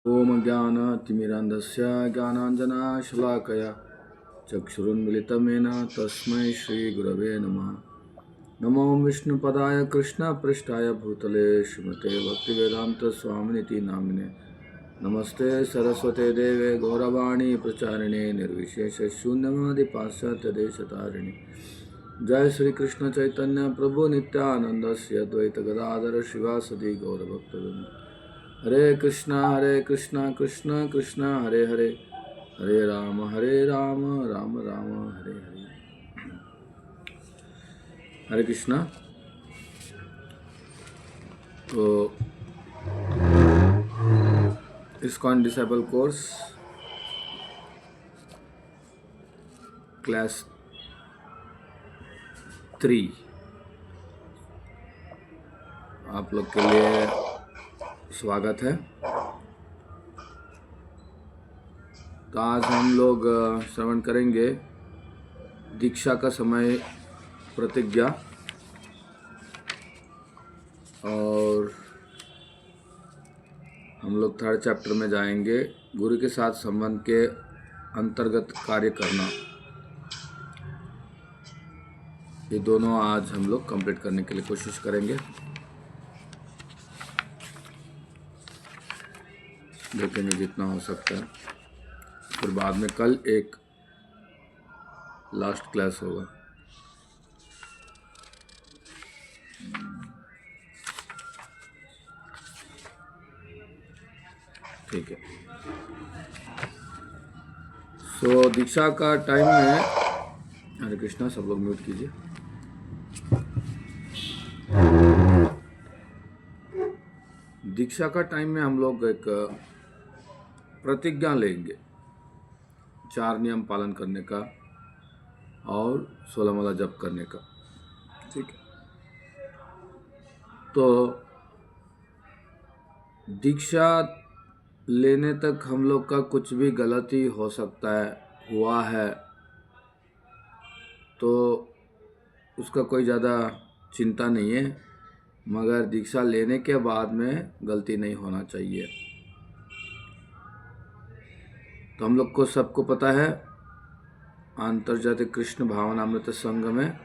ओम ज्ञानतिमिरन्धस्य ज्ञानाञ्जनशलाकया चक्षुरुन्मिलितं येन तस्मै श्रीगुरवे नमः। नमो विष्णुपदाय कृष्णपृष्ठाय भूतले श्रीमते भक्तिवेदान्तस्वामिनिति नामिने। नमस्ते सरस्वते देवे गौरवाणी प्रचारिणे निर्विशेषशून्यवादी पाश्चात्यदेशतारिणे। जय श्री कृष्ण चैतन्य प्रभु नित्यानंद श्री अद्वैत गदाधर शिवासदि गौरभक्तवृंद। हरे कृष्णा कृष्णा कृष्णा हरे हरे, हरे राम राम राम हरे हरे। हरे कृष्णा। तो इस्कॉन डिसेबल कोर्स क्लास 3 आप लोग के लिए स्वागत है। तो आज हम लोग श्रवण करेंगे दीक्षा का समय प्रतिज्ञा, और हम लोग 3rd चैप्टर में जाएंगे, गुरु के साथ संबंध के अंतर्गत कार्य करना। ये दोनों आज हम लोग कंप्लीट करने के लिए कोशिश करेंगे। देखेंगे जितना हो सकता है, फिर बाद में कल एक लास्ट क्लास होगा। ठीक है। सो दीक्षा का टाइम है। हरे कृष्णा, सब लोग म्यूट कीजिए। दीक्षा का टाइम में हम लोग एक प्रतिज्ञा लेंगे, 4 नियम पालन करने का और 16 माला जप करने का। ठीक है। तो दीक्षा लेने तक हम लोग का कुछ भी गलती हो सकता है, हुआ है तो उसका कोई ज़्यादा चिंता नहीं है, मगर दीक्षा लेने के बाद में गलती नहीं होना चाहिए। तो हम लोग को सबको पता है, आंतरजातिक कृष्ण भावनामृत संघ में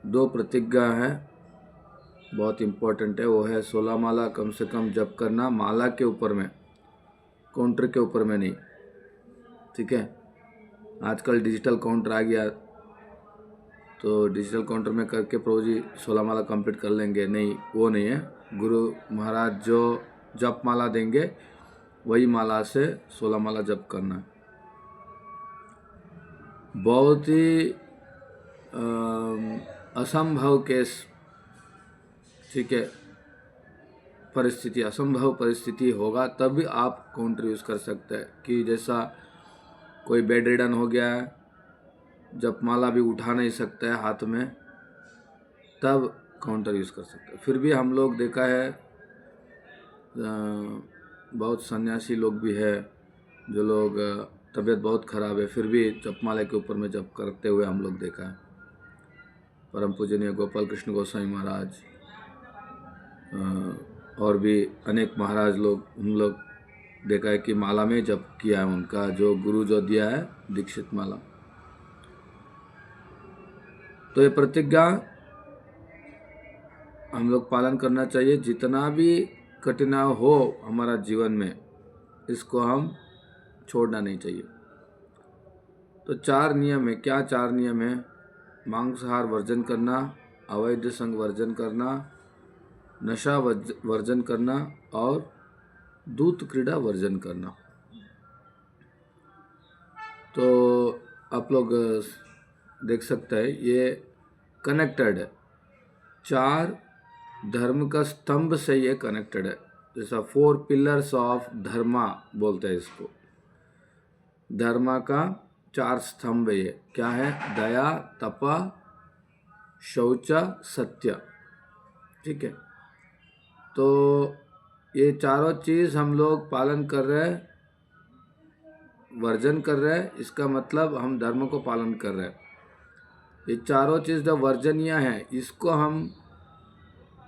2 प्रतिज्ञा है, बहुत इम्पोर्टेंट है। वो है 16 माला कम से कम जप करना, माला के ऊपर में, काउंटर के ऊपर में नहीं। ठीक है। आजकल डिजिटल काउंटर आ गया, तो डिजिटल काउंटर में करके प्रभु जी 16 माला कंप्लीट कर लेंगे, नहीं, वो नहीं है। गुरु महाराज जो जप माला देंगे वही माला से 16 माला जप करना है। बहुत ही असंभव केस, ठीक है, परिस्थिति, असंभव परिस्थिति होगा तब भी आप काउंटर यूज़ कर सकते हैं। कि जैसा कोई बेड रिडन हो गया है, जपमाला भी उठा नहीं सकता है हाथ में, तब काउंटर यूज़ कर सकते हैं। फिर भी हम लोग देखा है बहुत सन्यासी लोग भी है, जो लोग तबीयत बहुत ख़राब है फिर भी जपमाला के ऊपर में जप करते हुए हम लोग देखा है। परम पूजनीय गोपाल कृष्ण गोस्वामी महाराज और भी अनेक महाराज लोग, हम लोग देखा है कि माला में जप किया है उनका, जो गुरु जो दिया है दीक्षित माला। तो ये प्रतिज्ञा हम लोग पालन करना चाहिए। जितना भी कठिनाई हो हमारा जीवन में, इसको हम छोड़ना नहीं चाहिए। तो 4 नियम है। क्या 4 नियम है? मांसाहार वर्जन करना, अवैध संग वर्जन करना, नशा वर्जन करना और दूत क्रीड़ा वर्जन करना। तो आप लोग देख सकते हैं ये कनेक्टेड है, 4 धर्म का स्तंभ से ये कनेक्टेड है। जैसा 4 पिलर्स ऑफ धर्मा बोलते हैं इसको। धर्मा का 4 स्तंभ ये क्या है? दया, तपा, शौच, सत्य। ठीक है। तो ये चारों चीज़ हम लोग पालन कर रहे हैं, वर्जन कर रहे हैं, इसका मतलब हम धर्म को पालन कर रहे हैं। ये चारों चीज़ जो वर्जनीय हैं, इसको हम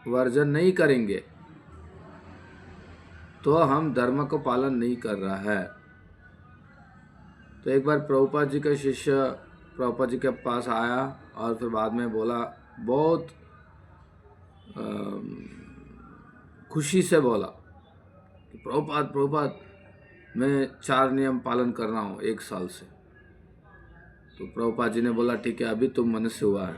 वर्जन नहीं करेंगे तो हम धर्म को पालन नहीं कर रहा है। तो एक बार प्रभुपाद जी का शिष्य प्रभुपाद जी के पास आया और फिर बाद में बोला, बहुत खुशी से बोला कि प्रभुपाद प्रभुपाद मैं 4 नियम पालन कर रहा हूँ 1 साल से। तो प्रभुपाद जी ने बोला, ठीक है, अभी तुम मनुष्य हुआ है।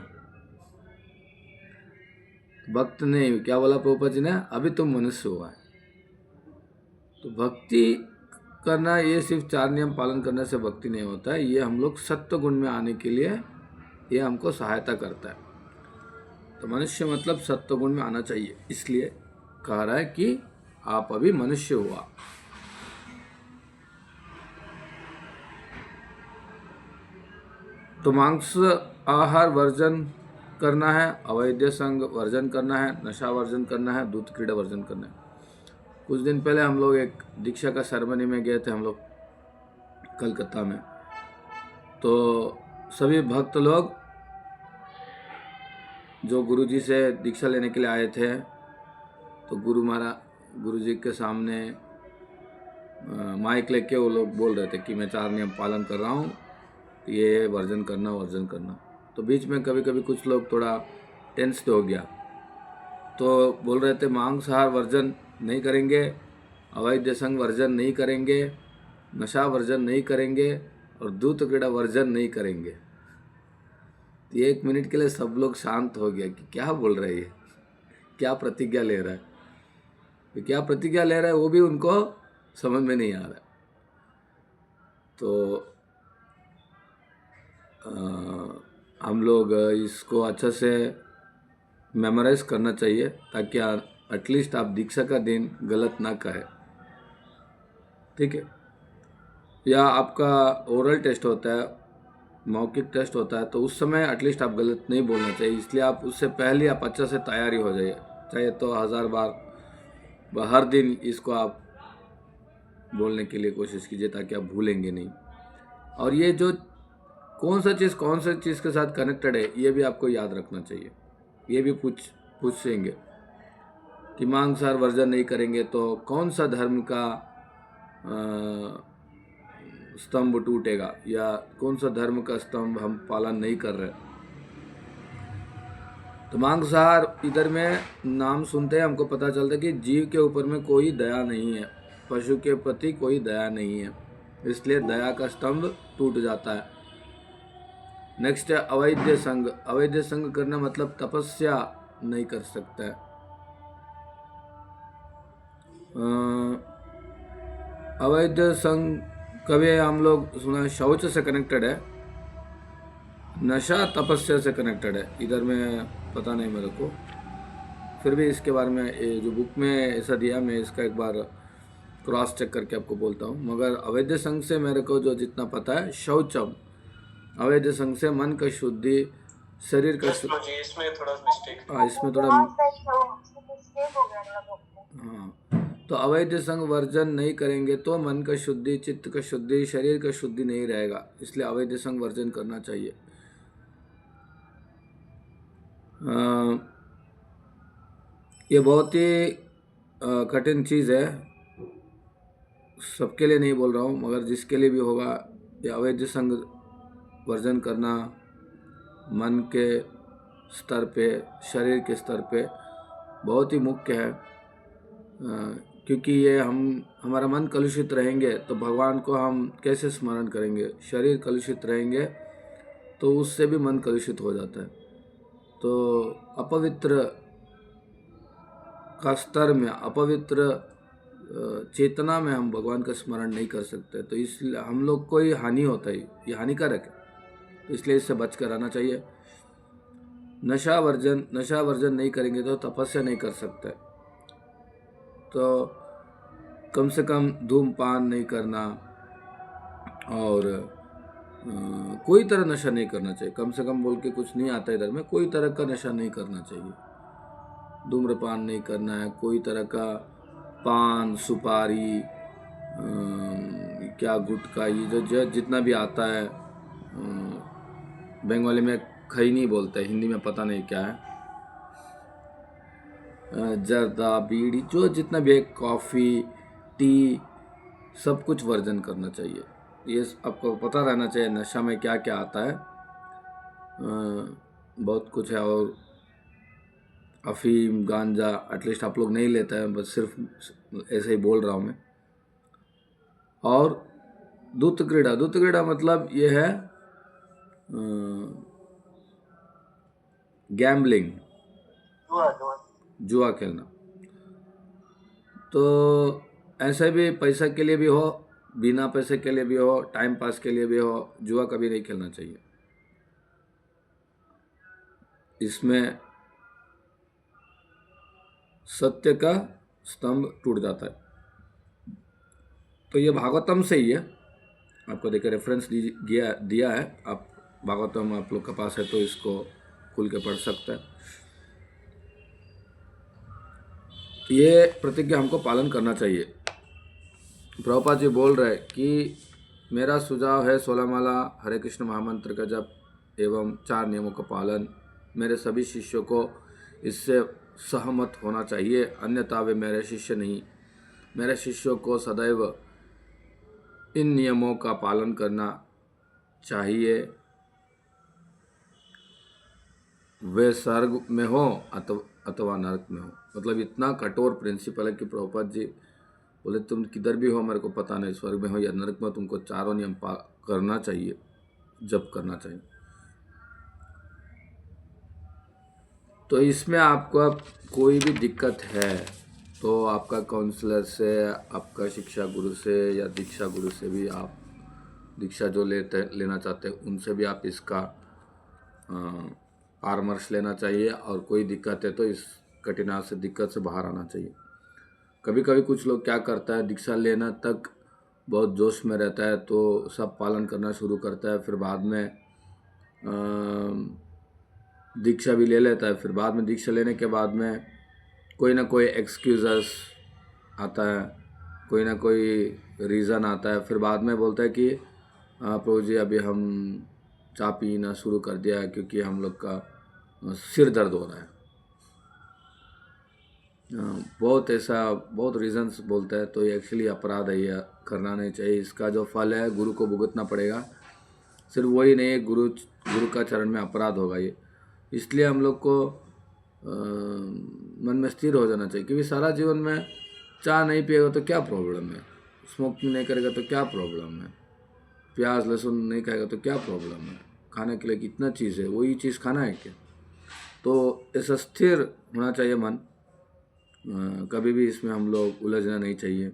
भक्त ने क्या बोला प्रभुपाद जी ने, अभी तुम मनुष्य हुआ है। तो भक्ति करना ये सिर्फ 4 नियम पालन करने से भक्ति नहीं होता है, ये हम लोग सत्व गुण में आने के लिए ये हमको सहायता करता है। तो मनुष्य मतलब सत्व गुण में आना चाहिए, इसलिए कह रहा है कि आप अभी मनुष्य हुआ। तो मांस आहार वर्जन करना है, अवैध संग वर्जन करना है, नशा वर्जन करना है, दूध क्रीड़ा वर्जन करना है। कुछ दिन पहले हम लोग एक दीक्षा का सेरेमनी में गए थे हम लोग कलकत्ता में। तो सभी भक्त लोग जो गुरुजी से दीक्षा लेने के लिए आए थे, तो गुरुजी के सामने माइक लेके वो लोग बोल रहे थे कि मैं 4 नियम पालन कर रहा हूँ, ये वर्जन करना। तो बीच में कभी कभी कुछ लोग थोड़ा टेंस हो गया, तो बोल रहे थे मांसाहार वर्जन नहीं करेंगे, अवैध संग वर्जन नहीं करेंगे, नशा वर्जन नहीं करेंगे और दूध क्रीड़ा वर्जन नहीं करेंगे। तो 1 मिनट के लिए सब लोग शांत हो गया कि क्या बोल रहे हैं, क्या प्रतिज्ञा ले रहा है। तो क्या प्रतिज्ञा ले रहा है वो भी उनको समझ में नहीं आ रहा। तो हम लोग इसको अच्छा से मेमोराइज करना चाहिए, ताकि एटलीस्ट आप दीक्षा का दिन गलत ना कहें, ठीक है। या आपका ओरल टेस्ट होता है, मौखिक टेस्ट होता है, तो उस समय एटलीस्ट आप गलत नहीं बोलना चाहिए। इसलिए आप उससे पहले आप अच्छा से तैयारी हो जाइए, चाहे तो 1000 बार हर दिन इसको आप बोलने के लिए कोशिश कीजिए, ताकि आप भूलेंगे नहीं। और ये जो कौन सा चीज़ के साथ कनेक्टेड है, ये भी आपको याद रखना चाहिए। ये भी पूछेंगे कि मांसाहार वर्जन नहीं करेंगे तो कौन सा धर्म का स्तंभ टूटेगा, या कौन सा धर्म का स्तंभ हम पालन नहीं कर रहे। तो मांसाहार इधर में नाम सुनते हैं हमको पता चलता है कि जीव के ऊपर में कोई दया नहीं है, पशु के प्रति कोई दया नहीं है, इसलिए दया का स्तंभ टूट जाता है। नेक्स्ट है अवैध संग। अवैध संग करना मतलब तपस्या नहीं कर सकता है। अवैध संग कभी हम लोग सुना शौच से कनेक्टेड है, नशा तपस्या से कनेक्टेड है। इधर में पता नहीं मेरे को, फिर भी इसके बारे में जो बुक में ऐसा दिया, मैं इसका एक बार क्रॉस चेक करके आपको बोलता हूँ। मगर अवैध संग से मेरे को जो जितना पता है, शौचम अवैध संग से मन का शुद्धि, शरीर का इसमें थोड़ा मिस्टेक, इसमें थोड़ा हाँ। तो अवैध संग वर्जन नहीं करेंगे तो मन का शुद्धि, चित्त का शुद्धि, शरीर का शुद्धि नहीं रहेगा, इसलिए अवैध संग वर्जन करना चाहिए। ये बहुत ही कठिन चीज़ है, सबके लिए नहीं बोल रहा हूँ, मगर जिसके लिए भी होगा, ये अवैध संग वर्जन करना मन के स्तर पे, शरीर के स्तर पे बहुत ही मुख्य है। क्योंकि ये हमारा मन कलुषित रहेंगे तो भगवान को हम कैसे स्मरण करेंगे। शरीर कलुषित रहेंगे तो उससे भी मन कलुषित हो जाता है। तो अपवित्र का स्तर में, अपवित्र चेतना में हम भगवान का स्मरण नहीं कर सकते, तो इसलिए हम लोग को ही हानि होता है, ये हानिकारक है, तो इसलिए इससे बच कर रहना चाहिए। नशा वर्जन नहीं करेंगे तो तपस्या नहीं कर सकते, तो कम से कम धूमपान नहीं करना और कोई तरह नशा नहीं करना चाहिए। कम से कम बोल के कुछ नहीं आता इधर में, कोई तरह का नशा नहीं करना चाहिए। धूम्रपान नहीं करना है, कोई तरह का पान, सुपारी, क्या गुटखा, ये जो जितना भी आता है, बंगाली में खैनी बोलते हैं, हिंदी में पता नहीं क्या है, जर्दा, बीड़ी, जो जितना भी है, कॉफ़ी टी, सब कुछ वर्जन करना चाहिए। ये आपको पता रहना चाहिए नशा में क्या क्या आता है। बहुत कुछ है। और अफीम, गांजा एटलीस्ट आप लोग नहीं लेते हैं, बस सिर्फ ऐसे ही बोल रहा हूँ मैं। और दूत क्रीड़ा मतलब ये है गैम्बलिंग, जुआ खेलना। तो ऐसे भी पैसा के लिए भी हो, बिना पैसे के लिए भी हो, टाइम पास के लिए भी हो, जुआ कभी नहीं खेलना चाहिए। इसमें सत्य का स्तंभ टूट जाता है। तो ये भागवतम से ही है, आपको देखिए रेफरेंस दिया है। आप भागवतम आप लोग के पास है तो इसको खुल के पढ़ सकते हैं। ये प्रतिज्ञा हमको पालन करना चाहिए। प्रभुपाद जी बोल रहे कि मेरा सुझाव है 16 माला हरे कृष्ण महामंत्र का जप एवं 4 नियमों का पालन। मेरे सभी शिष्यों को इससे सहमत होना चाहिए, अन्यथा वे मेरे शिष्य नहीं। मेरे शिष्यों को सदैव इन नियमों का पालन करना चाहिए, वे स्वर्ग में हो अथवा नरक में हो। मतलब इतना कठोर प्रिंसिपल है कि प्रभुपाद जी बोले तुम किधर भी हो मेरे को पता नहीं, स्वर्ग में हो या नरक में, तुमको चारों नियम करना चाहिए, जप करना चाहिए। तो इसमें आपको अब कोई भी दिक्कत है तो आपका काउंसलर से, आपका शिक्षा गुरु से या दीक्षा गुरु से भी आप दीक्षा जो लेना चाहते हैं उनसे भी आप इसका परामर्श लेना चाहिए। और कोई दिक्कत है तो इस कठिनाई से, दिक्कत से बाहर आना चाहिए। कभी कभी कुछ लोग क्या करता है, दीक्षा लेना तक बहुत जोश में रहता है तो सब पालन करना शुरू करता है, फिर बाद में दीक्षा भी ले लेता है, फिर बाद में दीक्षा लेने के बाद में कोई ना कोई एक्सक्यूज़स आता है, कोई ना कोई रीज़न आता है, फिर बाद में बोलता है कि प्रभु जी अभी हम चाय पीना शुरू कर दिया है क्योंकि हम लोग का सिर दर्द हो रहा है। बहुत ऐसा बहुत रीज़न्स बोलता है। तो ये एक्चुअली अपराध है, ये करना नहीं चाहिए। इसका जो फल है गुरु को भुगतना पड़ेगा। सिर्फ वही नहीं है, गुरु का चरण में अपराध होगा ये। इसलिए हम लोग को मन में स्थिर हो जाना चाहिए, क्योंकि सारा जीवन में चाय नहीं पिएगा तो क्या प्रॉब्लम है, स्मोकिंग नहीं करेगा तो क्या प्रॉब्लम है, प्याज लहसुन नहीं खाएगा तो क्या प्रॉब्लम है, खाने के लिए कितना चीज़ है, वही चीज़ खाना है क्या। तो ऐसा स्थिर होना चाहिए मन, कभी भी इसमें हम लोग उलझना नहीं चाहिए।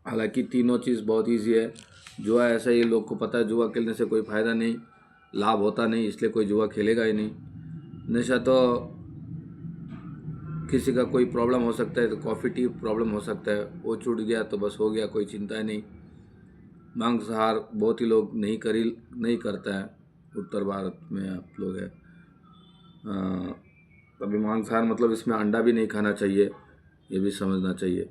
हालांकि तीनों चीज़ बहुत ईजी है। जुआ ऐसा ही लोग को पता है, जुआ खेलने से कोई फ़ायदा नहीं, लाभ होता नहीं, इसलिए कोई जुआ खेलेगा ही नहीं। नशा तो किसी का कोई प्रॉब्लम हो सकता है, तो कॉफ़ी टी प्रॉब्लम हो सकता है, वो छूट गया तो बस हो गया, कोई चिंता नहीं। मांसाहार बहुत ही लोग नहीं करता है, उत्तर भारत में आप लोग है। अभी मांसाहार मतलब इसमें अंडा भी नहीं खाना चाहिए, ये भी समझना चाहिए।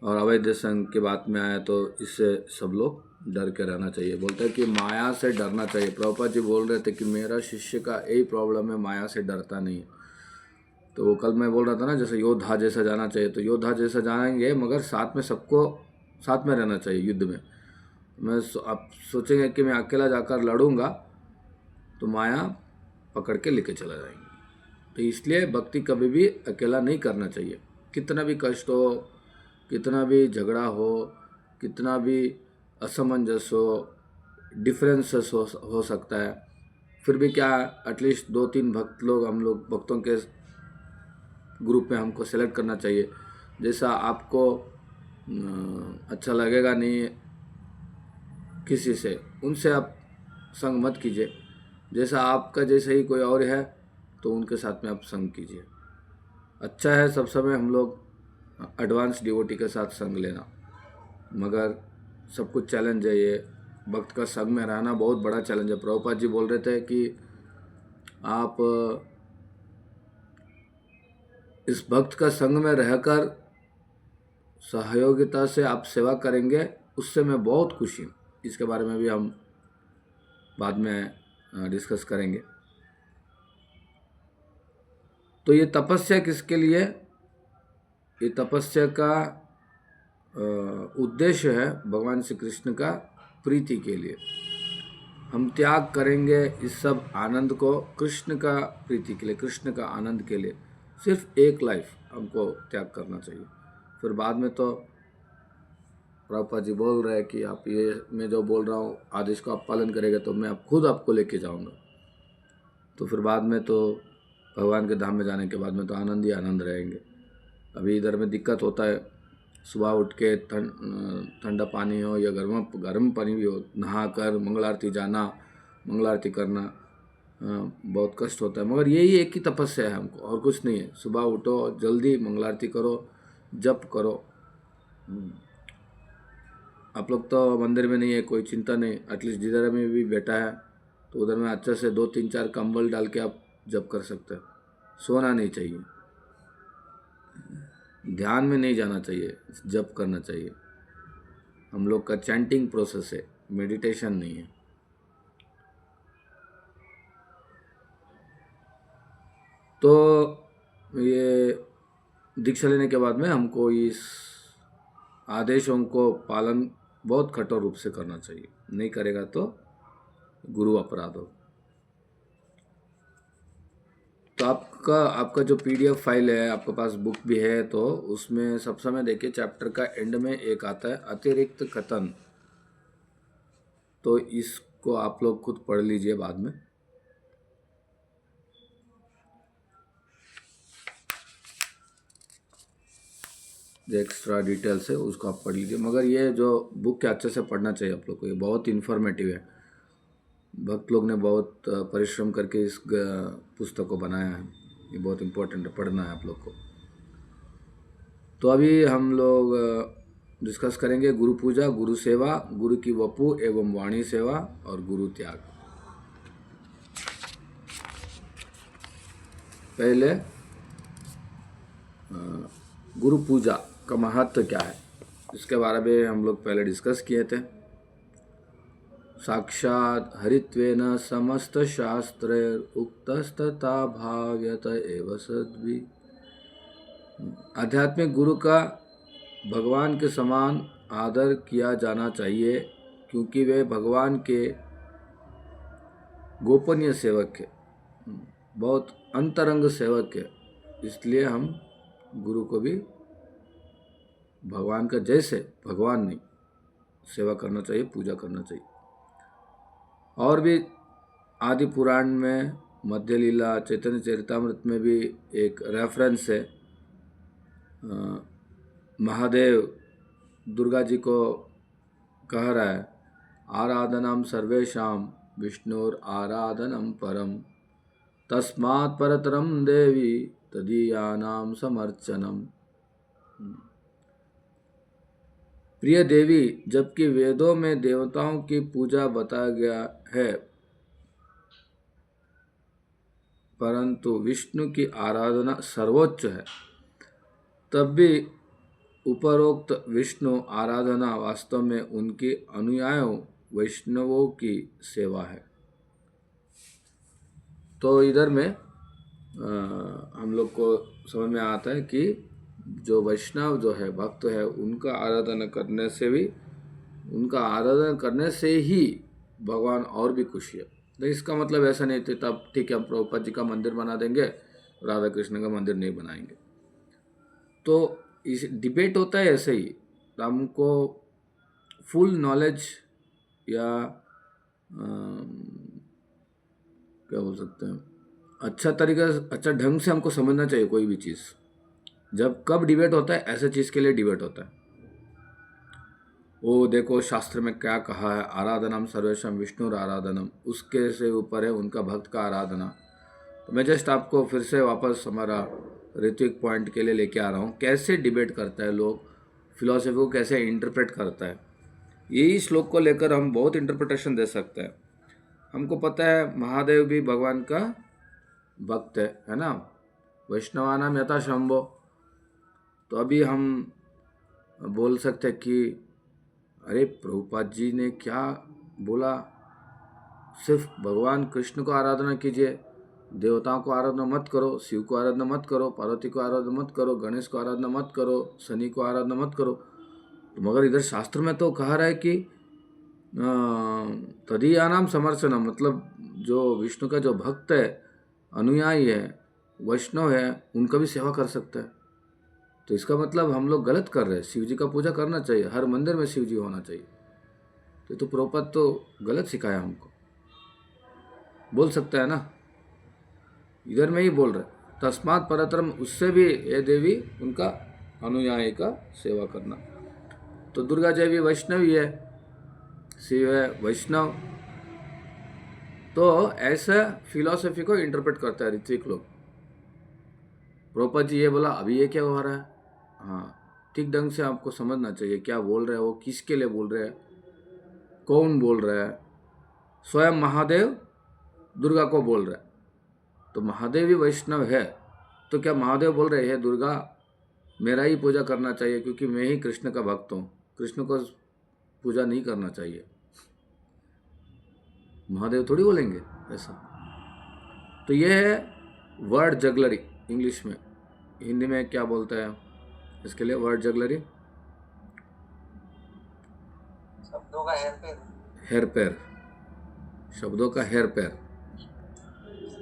और अवैध संग की बात में आया तो इससे सब लोग डर के रहना चाहिए। बोलते हैं कि माया से डरना चाहिए। प्रभुपाद जी बोल रहे थे कि मेरा शिष्य का यही प्रॉब्लम है, माया से डरता नहीं है। तो वो कल मैं बोल रहा था ना, जैसे योद्धा जैसा जाना चाहिए, तो योद्धा जैसा जाएंगे मगर साथ में सबको साथ में रहना चाहिए युद्ध में। आप सोचेंगे कि मैं अकेला जाकर लड़ूंगा तो माया पकड़ के लेके चला जाएंगे। तो इसलिए भक्ति कभी भी अकेला नहीं करना चाहिए। कितना भी कष्ट हो, कितना भी झगड़ा हो, कितना भी असमंजस हो, डिफरेंसेस हो सकता है, फिर भी क्या एटलीस्ट 2-3 भक्त लोग, हम लोग भक्तों के ग्रुप में हमको सेलेक्ट करना चाहिए। जैसा आपको अच्छा लगेगा नहीं किसी से, उनसे आप संग मत कीजिए। जैसा आपका जैसे ही कोई और है तो उनके साथ में आप संग कीजिए। अच्छा है सब समय हम लोग एडवांस डिवोटी के साथ संग लेना, मगर सब कुछ चैलेंज है। ये भक्त का संग में रहना बहुत बड़ा चैलेंज है। प्रभुपाद जी बोल रहे थे कि आप इस भक्त का संग में रहकर सहयोगिता से आप सेवा करेंगे, उससे मैं बहुत खुशी हूँ। इसके बारे में भी हम बाद में डिस्कस करेंगे। तो ये तपस्या किसके लिए? ये तपस्या का उद्देश्य है भगवान श्री कृष्ण का प्रीति के लिए। हम त्याग करेंगे इस सब आनंद को कृष्ण का प्रीति के लिए, कृष्ण का आनंद के लिए। सिर्फ एक लाइफ हमको त्याग करना चाहिए। फिर बाद में तो प्रभुपाद जी बोल रहे हैं कि आप ये मैं जो बोल रहा हूँ आदेश को आप पालन करेंगे तो मैं खुद आपको लेके जाऊँगा। तो फिर बाद में तो भगवान के धाम में जाने के बाद में तो आनंद ही आनंद रहेंगे। अभी इधर में दिक्कत होता है, सुबह उठ के ठंडा पानी हो या गर्म पानी भी हो, नहा कर मंगल आरती जाना, मंगल आरती करना बहुत कष्ट होता है। मगर यही एक ही तपस्या है हमको, और कुछ नहीं है। सुबह उठो, जल्दी मंगल आरती करो, जप करो। आप लोग तो मंदिर में नहीं है, कोई चिंता नहीं। एटलीस्ट जिधर में भी बैठा है तो उधर में अच्छे से 2-3-4 कंबल डाल के आप जप कर सकते हैं। सोना नहीं चाहिए, ध्यान में नहीं जाना चाहिए, जप करना चाहिए। हम लोग का चैंटिंग प्रोसेस है, मेडिटेशन नहीं है। तो ये दीक्षा लेने के बाद में हमको इस आदेशों को पालन बहुत कठोर रूप से करना चाहिए। नहीं करेगा तो गुरु अपराध हो। तो आपका जो पीडीएफ फाइल है, आपके पास बुक भी है, तो उसमें सब समय देखिए चैप्टर का एंड में एक आता है अतिरिक्त कथन। तो इसको आप लोग खुद पढ़ लीजिए बाद में। जो एक्स्ट्रा डिटेल्स है उसको आप पढ़ लीजिए। मगर ये जो बुक है अच्छे से पढ़ना चाहिए आप लोग को, ये बहुत इन्फॉर्मेटिव है। भक्त लोग ने बहुत परिश्रम करके इस पुस्तक को बनाया है। ये बहुत इम्पोर्टेंट है, पढ़ना है आप लोग को। तो अभी हम लोग डिस्कस करेंगे गुरु पूजा, गुरु सेवा, गुरु की वपु एवं वाणी सेवा और गुरु त्याग। पहले गुरु पूजा का महत्व क्या है, इसके बारे में हम लोग पहले डिस्कस किए थे। साक्षात हरित्वेन समस्त शास्त्रे उक्तस्तथा भाव्यत एव सद्भि। आध्यात्मिक गुरु का भगवान के समान आदर किया जाना चाहिए, क्योंकि वे भगवान के गोपनीय सेवक है, बहुत अंतरंग सेवक है। इसलिए हम गुरु को भी भगवान का जैसे, भगवान नहीं, सेवा करना चाहिए, पूजा करना चाहिए। और भी आदि पुराण में, मध्य लीला, चैतन्य चरितामृत में भी एक रेफरेंस है। महादेव दुर्गा जी को कह रहा है, आराधनम सर्वेशाम विष्णुर आराधनम परम तस्मात् परतरम देवी तदीयानाम समर्चनम। प्रिय देवी, जबकि वेदों में देवताओं की पूजा बताया गया है, परंतु विष्णु की आराधना सर्वोच्च है, तब भी उपरोक्त विष्णु आराधना वास्तव में उनके अनुयायियों वैष्णवों की सेवा है। तो इधर में हम लोग को समझ में आता है कि जो वैष्णव जो है, भक्त है, उनका आराधना करने से भी, उनका आराधना करने से ही भगवान और भी खुशी है। तो इसका मतलब ऐसा नहीं थे तब ठीक है हम प्रभुपाद जी का मंदिर बना देंगे, राधा कृष्ण का मंदिर नहीं बनाएंगे। तो इस डिबेट होता है ऐसे ही। तो हमको फुल नॉलेज या क्या बोल सकते हैं, अच्छा तरीका, अच्छा ढंग से हमको समझना चाहिए कोई भी चीज़। जब कब डिबेट होता है, ऐसे चीज़ के लिए डिबेट होता है। वो देखो शास्त्र में क्या कहा है, आराधनम सर्वेशम विष्णुर आराधनम, उसके से ऊपर है उनका भक्त का आराधना। तो मैं जस्ट आपको फिर से वापस हमारा ऋत्विक पॉइंट के लिए लेके आ रहा हूँ, कैसे डिबेट करता है लोग, फिलॉसफी को कैसे इंटरप्रेट करता है। यही श्लोक को लेकर हम बहुत इंटरप्रिटेशन दे सकते हैं। हमको पता है महादेव भी भगवान का भक्त है ना, वैष्णवानाम यथा शंभो। तो अभी हम बोल सकते हैं कि अरे प्रभुपाद जी ने क्या बोला, सिर्फ भगवान कृष्ण को आराधना कीजिए, देवताओं को आराधना मत करो, शिव को आराधना मत करो, पार्वती को आराधना मत करो, गणेश को आराधना मत करो, शनि को आराधना मत करो। तो मगर इधर शास्त्र में तो कहा रहा है कि तदीयानाम समर्चनम, मतलब जो विष्णु का जो भक्त है, अनुयायी है, वैष्णव है, उनका भी सेवा कर सकता है। तो इसका मतलब हम लोग गलत कर रहे हैं। शिव जी का पूजा करना चाहिए, हर मंदिर में शिव जी होना चाहिए। तो प्रभुपाद तो गलत सिखाया हमको, बोल सकता है ना, इधर में ही बोल रहे तस्मात् परतरम, उससे भी ये देवी उनका अनुयायी का सेवा करना। तो दुर्गा देवी वैष्णवी है, शिव है वैष्णव। तो ऐसा फिलॉसफी को इंटरप्रेट करता है ऋत्विक लोग। प्रभुपाद जी ये बोला, अभी ये क्या हो रहा है? हाँ, ठीक ढंग से आपको समझना चाहिए क्या बोल रहे हैं, वो किसके लिए बोल रहे हैं, कौन बोल रहा है। स्वयं महादेव दुर्गा को बोल रहा है, तो महादेव भी वैष्णव है, तो क्या महादेव बोल रहे हैं दुर्गा मेरा ही पूजा करना चाहिए क्योंकि मैं ही कृष्ण का भक्त हूँ, कृष्ण को पूजा नहीं करना चाहिए? महादेव थोड़ी बोलेंगे ऐसा। तो ये है वर्ड जगलरी, इंग्लिश में। हिंदी में क्या बोलता है इसके लिए वर्ड जगलरी? शब्दों का हेरफेर। हेरपेर, शब्दों का हेरपेर।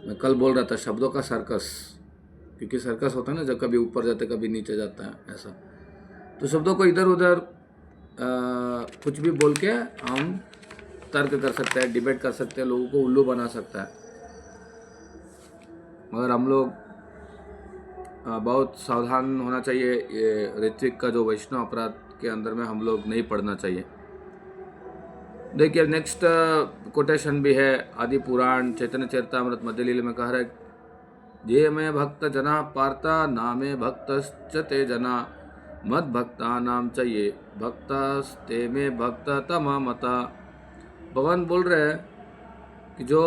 मैं कल बोल रहा था शब्दों का सर्कस, क्योंकि सर्कस होता है ना, जब कभी ऊपर जाता है कभी नीचे जाता है ऐसा। तो शब्दों को इधर उधर कुछ भी बोल के हम तर्क कर सकते हैं, डिबेट कर सकते हैं, लोगों को उल्लू बना सकता है। मगर हम लोग बहुत सावधान होना चाहिए। ये ऋत्विक का जो वैष्णव अपराध के अंदर में हम लोग नहीं पढ़ना चाहिए। देखिए नेक्स्ट कोटेशन भी है, आदि पुराण चैतन्य चरितामृत मध्य लीला में कह रहा है, जे में भक्त जना पार्ता नामे भक्तश्च ते जना मद भक्ता नाम चाहिए भक्तस्ते में भक्त तमा मता। भगवान बोल रहे हैं कि जो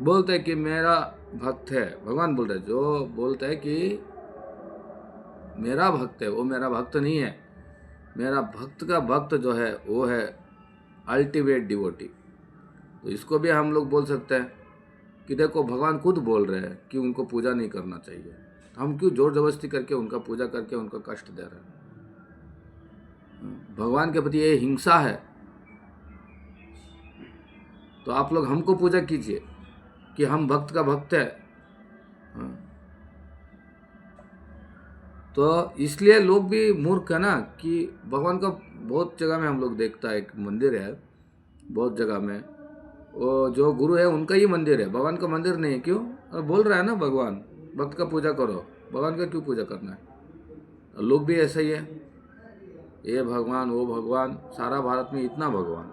बोलते हैं कि मेरा भक्त है, भगवान बोल रहे हैं जो बोलते हैं कि मेरा भक्त है, वो मेरा भक्त नहीं है। मेरा भक्त का भक्त जो है वो है अल्टीमेट डिवोटी। तो इसको भी हम लोग बोल सकते हैं कि देखो भगवान खुद बोल रहे हैं कि उनको पूजा नहीं करना चाहिए, तो हम क्यों जोर जबरदस्ती करके उनका पूजा करके उनका कष्ट दे रहे हैं? भगवान के प्रति ये हिंसा है। तो आप लोग हमको पूजा कीजिए कि हम भक्त का भक्त है। तो इसलिए लोग भी मूर्ख है ना, कि भगवान का बहुत जगह में हम लोग देखता है, एक मंदिर है बहुत जगह में, वो जो गुरु है उनका ही मंदिर है, भगवान का मंदिर नहीं है। क्यों? और बोल रहा है ना भगवान भक्त का पूजा करो, भगवान का क्यों पूजा करना है? लोग भी ऐसा ही है, ये भगवान वो भगवान, सारा भारत में इतना भगवान,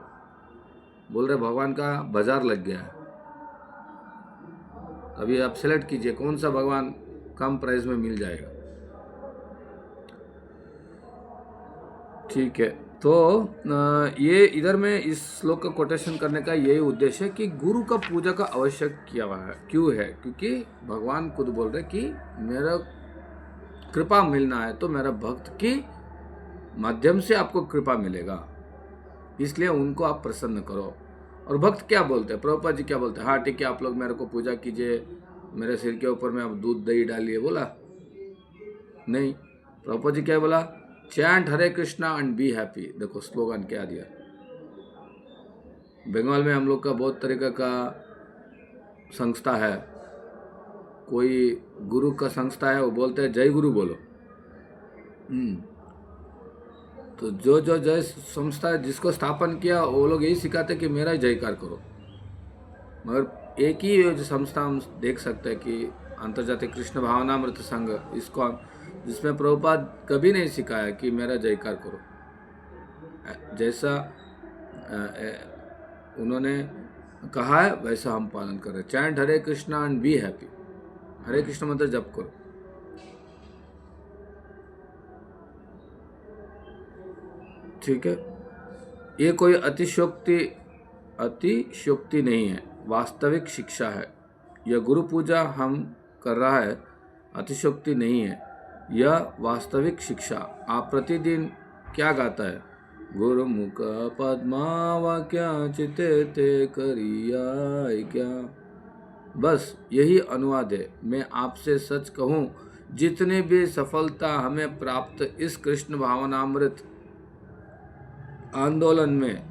बोल रहे भगवान का बाजार लग गया है। अभी आप सेलेक्ट कीजिए कौन सा भगवान कम प्राइस में मिल जाएगा। ठीक है, तो ये इधर में इस श्लोक का कोटेशन करने का यही उद्देश्य है कि गुरु का पूजा का आवश्यक क्यों है, क्योंकि भगवान खुद बोल रहे कि मेरा कृपा मिलना है तो मेरा भक्त के माध्यम से आपको कृपा मिलेगा, इसलिए उनको आप प्रसन्न करो। और भक्त क्या बोलते हैं, प्रभुपाद जी क्या बोलते हैं? हाँ ठीक है, आप लोग मेरे को पूजा कीजिए, मेरे सिर के ऊपर में आप दूध दही डालिए, बोला नहीं। प्रभुपाद जी क्या बोला? Chant Hare Krishna and be happy. देखो स्लोगन क्या दिया। बंगाल में हम लोग का बहुत तरीका का संस्था है, कोई गुरु का संस्था है, वो बोलते हैं जय गुरु बोलो। तो जो जो जय संस्था जिसको स्थापन किया वो लोग यही सिखाते कि मेरा जयकार करो। मगर एक ही जो संस्था हम देख सकते हैं कि अंतर्जातीय कृष्ण भावनामृत संघ, इसको जिसमें प्रभुपाद कभी नहीं सिखाया कि मेरा जयकार करो। जैसा उन्होंने कहा है वैसा हम पालन कर रहे। Chant Hare Krishna and be happy, Hare Krishna मंत्र जप करो। ठीक है, ये कोई अतिशयोक्ति नहीं है, वास्तविक शिक्षा है। यह गुरु पूजा हम कर रहा है अतिशयोक्ति नहीं है, यह वास्तविक शिक्षा। आप प्रतिदिन क्या गाता है? गुरुमुख पद्मावाक्या चिते ते करिया क्या। बस यही अनुवाद है। मैं आपसे सच कहूँ, जितनी भी सफलता हमें प्राप्त इस कृष्ण भावनामृत आंदोलन में,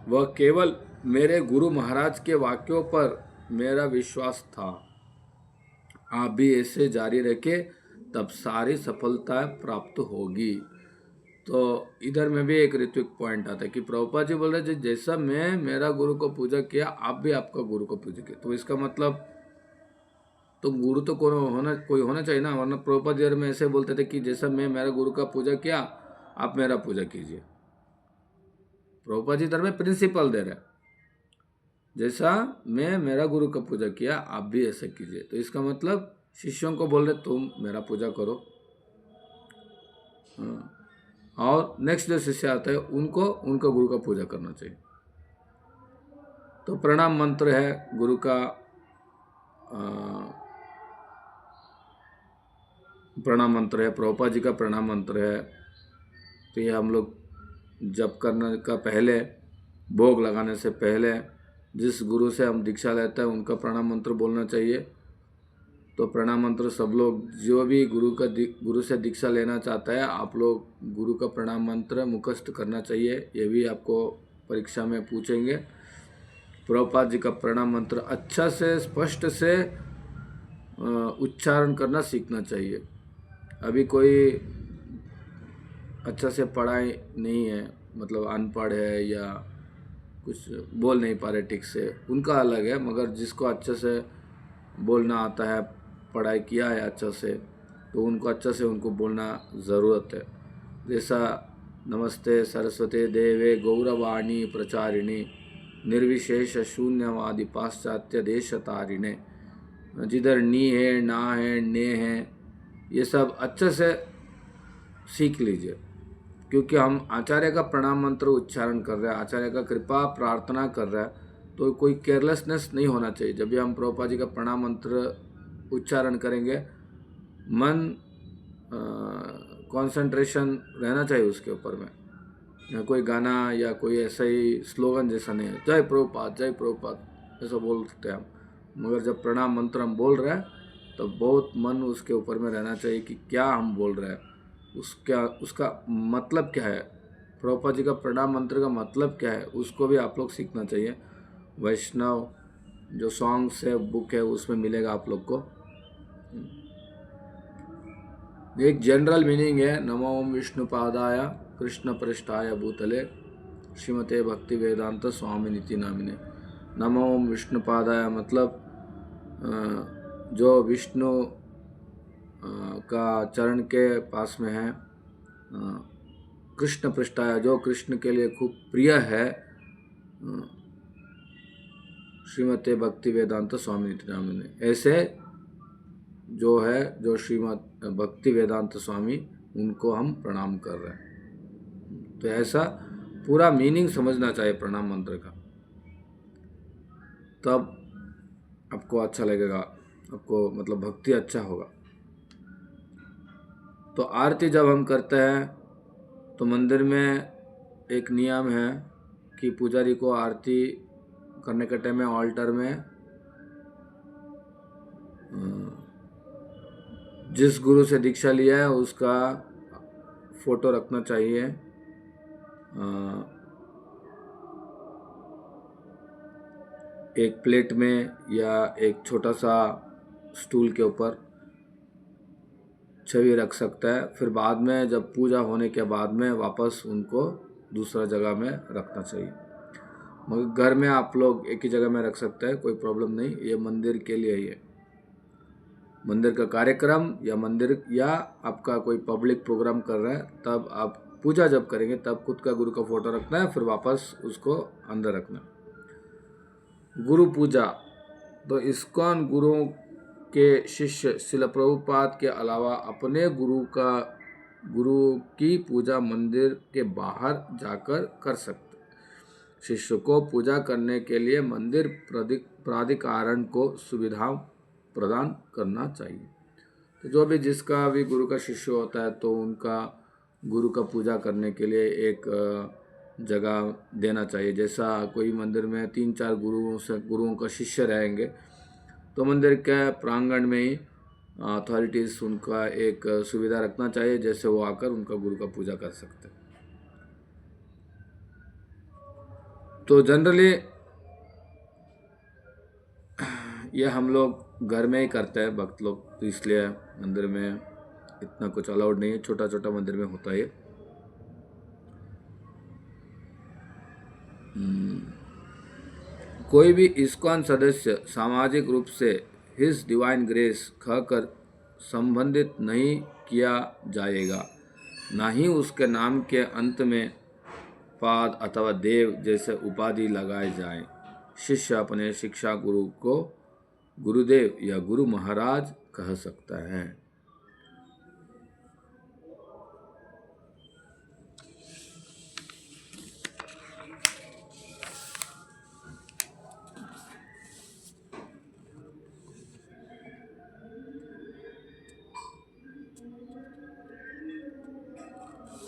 वह केवल मेरे गुरु महाराज के वाक्यों पर मेरा विश्वास था। आप भी ऐसे जारी रखें, तब सारी सफलता प्राप्त होगी। तो इधर में भी एक ऋत्विक पॉइंट आता है कि प्रभुपाद जी बोल रहे जैसा मैं मेरा गुरु को पूजा किया, आप भी आपका गुरु को पूजा किया। तो इसका मतलब तो गुरु तो कोई होना चाहिए ना, वरना प्रभुपाद जी में ऐसे बोलते थे कि जैसा मैं मेरा गुरु का पूजा किया, आप मेरा पूजा कीजिए। प्रभुपाद जी इधर में प्रिंसिपल दे रहे, जैसा मैं मेरा गुरु का पूजा किया, आप भी ऐसा कीजिए। तो इसका मतलब शिष्यों को बोल रहे तुम मेरा पूजा करो। और नेक्स्ट जो शिष्य आता है उनको उनका गुरु का पूजा करना चाहिए। तो प्रणाम मंत्र है गुरु का, प्रणाम मंत्र है, प्रभुपाद जी का प्रणाम मंत्र है। तो ये हम लोग जप करने का पहले, भोग लगाने से पहले जिस गुरु से हम दीक्षा लेते हैं उनका प्रणाम मंत्र बोलना चाहिए। तो प्रणाम मंत्र सब लोग जो भी गुरु से दीक्षा लेना चाहता है, आप लोग गुरु का प्रणाम मंत्र मुखस्त करना चाहिए। ये भी आपको परीक्षा में पूछेंगे। प्रभुपाद जी का प्रणाम मंत्र अच्छा से स्पष्ट से उच्चारण करना सीखना चाहिए। अभी कोई अच्छा से पढ़ाई नहीं है, मतलब अनपढ़ है या कुछ बोल नहीं पा रहे ठीक से, उनका अलग है। मगर जिसको अच्छे से बोलना आता है, पढ़ाई किया है अच्छा से, तो उनको अच्छा से उनको बोलना ज़रूरत है। जैसा नमस्ते सरस्वती देवे गौरवाणी प्रचारिणी निर्विशेष शून्यवादी पाश्चात्य देश तारिणे, जिधर नी है, ना है, ने है, ये सब अच्छे से सीख लीजिए। क्योंकि हम आचार्य का प्रणाम मंत्र उच्चारण कर रहे हैं, आचार्य का कृपा प्रार्थना कर रहे हैं, तो कोई केयरलेसनेस नहीं होना चाहिए। जब भी हम प्रभुपाद जी का प्रणाम मंत्र उच्चारण करेंगे, मन कंसंट्रेशन रहना चाहिए उसके ऊपर में, या कोई गाना या कोई ऐसा ही स्लोगन जैसा नहीं है जय प्रभुपाद जय प्रभुपाद ऐसा बोलते हैं हम। मगर जब प्रणाम मंत्र हम बोल रहे हैं तो बहुत मन उसके ऊपर में रहना चाहिए कि क्या हम बोल रहे हैं, उसका मतलब क्या है, प्रभुपाद जी का प्रणाम मंत्र का मतलब क्या है, उसको भी आप लोग सीखना चाहिए। वैष्णव जो सॉन्ग्स है, बुक है, उसमें मिलेगा आप लोग को। एक जनरल मीनिंग है, नमो ओम विष्णुपादाय कृष्ण पृष्ठाय भूतले श्रीमते भक्ति वेदांत स्वामी निति नामिने। नमो ओम विष्णुपादाय मतलब जो विष्णु का चरण के पास में है, कृष्ण पृष्ठाय जो कृष्ण के लिए खूब प्रिय है, श्रीमते भक्ति वेदांत स्वामी निति नामिने। ऐसे जो है, जो श्रीमद भक्ति वेदांत स्वामी, उनको हम प्रणाम कर रहे हैं। तो ऐसा पूरा मीनिंग समझना चाहिए प्रणाम मंत्र का, तब आपको अच्छा लगेगा, आपको मतलब भक्ति अच्छा होगा। तो आरती जब हम करते हैं तो मंदिर में एक नियम है कि पुजारी को आरती करने के टाइम में ऑल्टर में जिस गुरु से दीक्षा लिया है उसका फोटो रखना चाहिए। एक प्लेट में या एक छोटा सा स्टूल के ऊपर छवि रख सकता है। फिर बाद में जब पूजा होने के बाद में वापस उनको दूसरा जगह में रखना चाहिए। मगर घर में आप लोग एक ही जगह में रख सकते हैं, कोई प्रॉब्लम नहीं। ये मंदिर के लिए ही है। मंदिर का कार्यक्रम या मंदिर या आपका कोई पब्लिक प्रोग्राम कर रहा है, तब आप पूजा जब करेंगे तब खुद का गुरु का फोटो रखना है, फिर वापस उसको अंदर रखना है। गुरु पूजा, तो इस्कॉन गुरुओं के शिष्य शिल प्रभुपाद के अलावा अपने गुरु की पूजा मंदिर के बाहर जाकर कर सकते। शिष्य को पूजा करने के लिए मंदिर प्राधिकारण को सुविधा प्रदान करना चाहिए। तो जो भी जिसका भी गुरु का शिष्य होता है, तो उनका गुरु का पूजा करने के लिए एक जगह देना चाहिए। जैसा कोई मंदिर में 3-4 गुरुओं का शिष्य रहेंगे, तो मंदिर के प्रांगण में ही अथॉरिटीज़ उनका एक सुविधा रखना चाहिए, जैसे वो आकर उनका गुरु का पूजा कर सकते हैं। तो जनरली ये हम लोग घर में ही करते हैं भक्त लोग, तो इसलिए मंदिर में इतना कुछ अलाउड नहीं है, छोटा छोटा मंदिर में होता है। कोई भी इस्कॉन सदस्य सामाजिक रूप से हिज डिवाइन ग्रेस कहकर संबंधित नहीं किया जाएगा, ना ही उसके नाम के अंत में पाद अथवा देव जैसे उपाधि लगाए जाएं। शिष्य अपने शिक्षा गुरु को गुरुदेव या गुरु महाराज कह सकता है।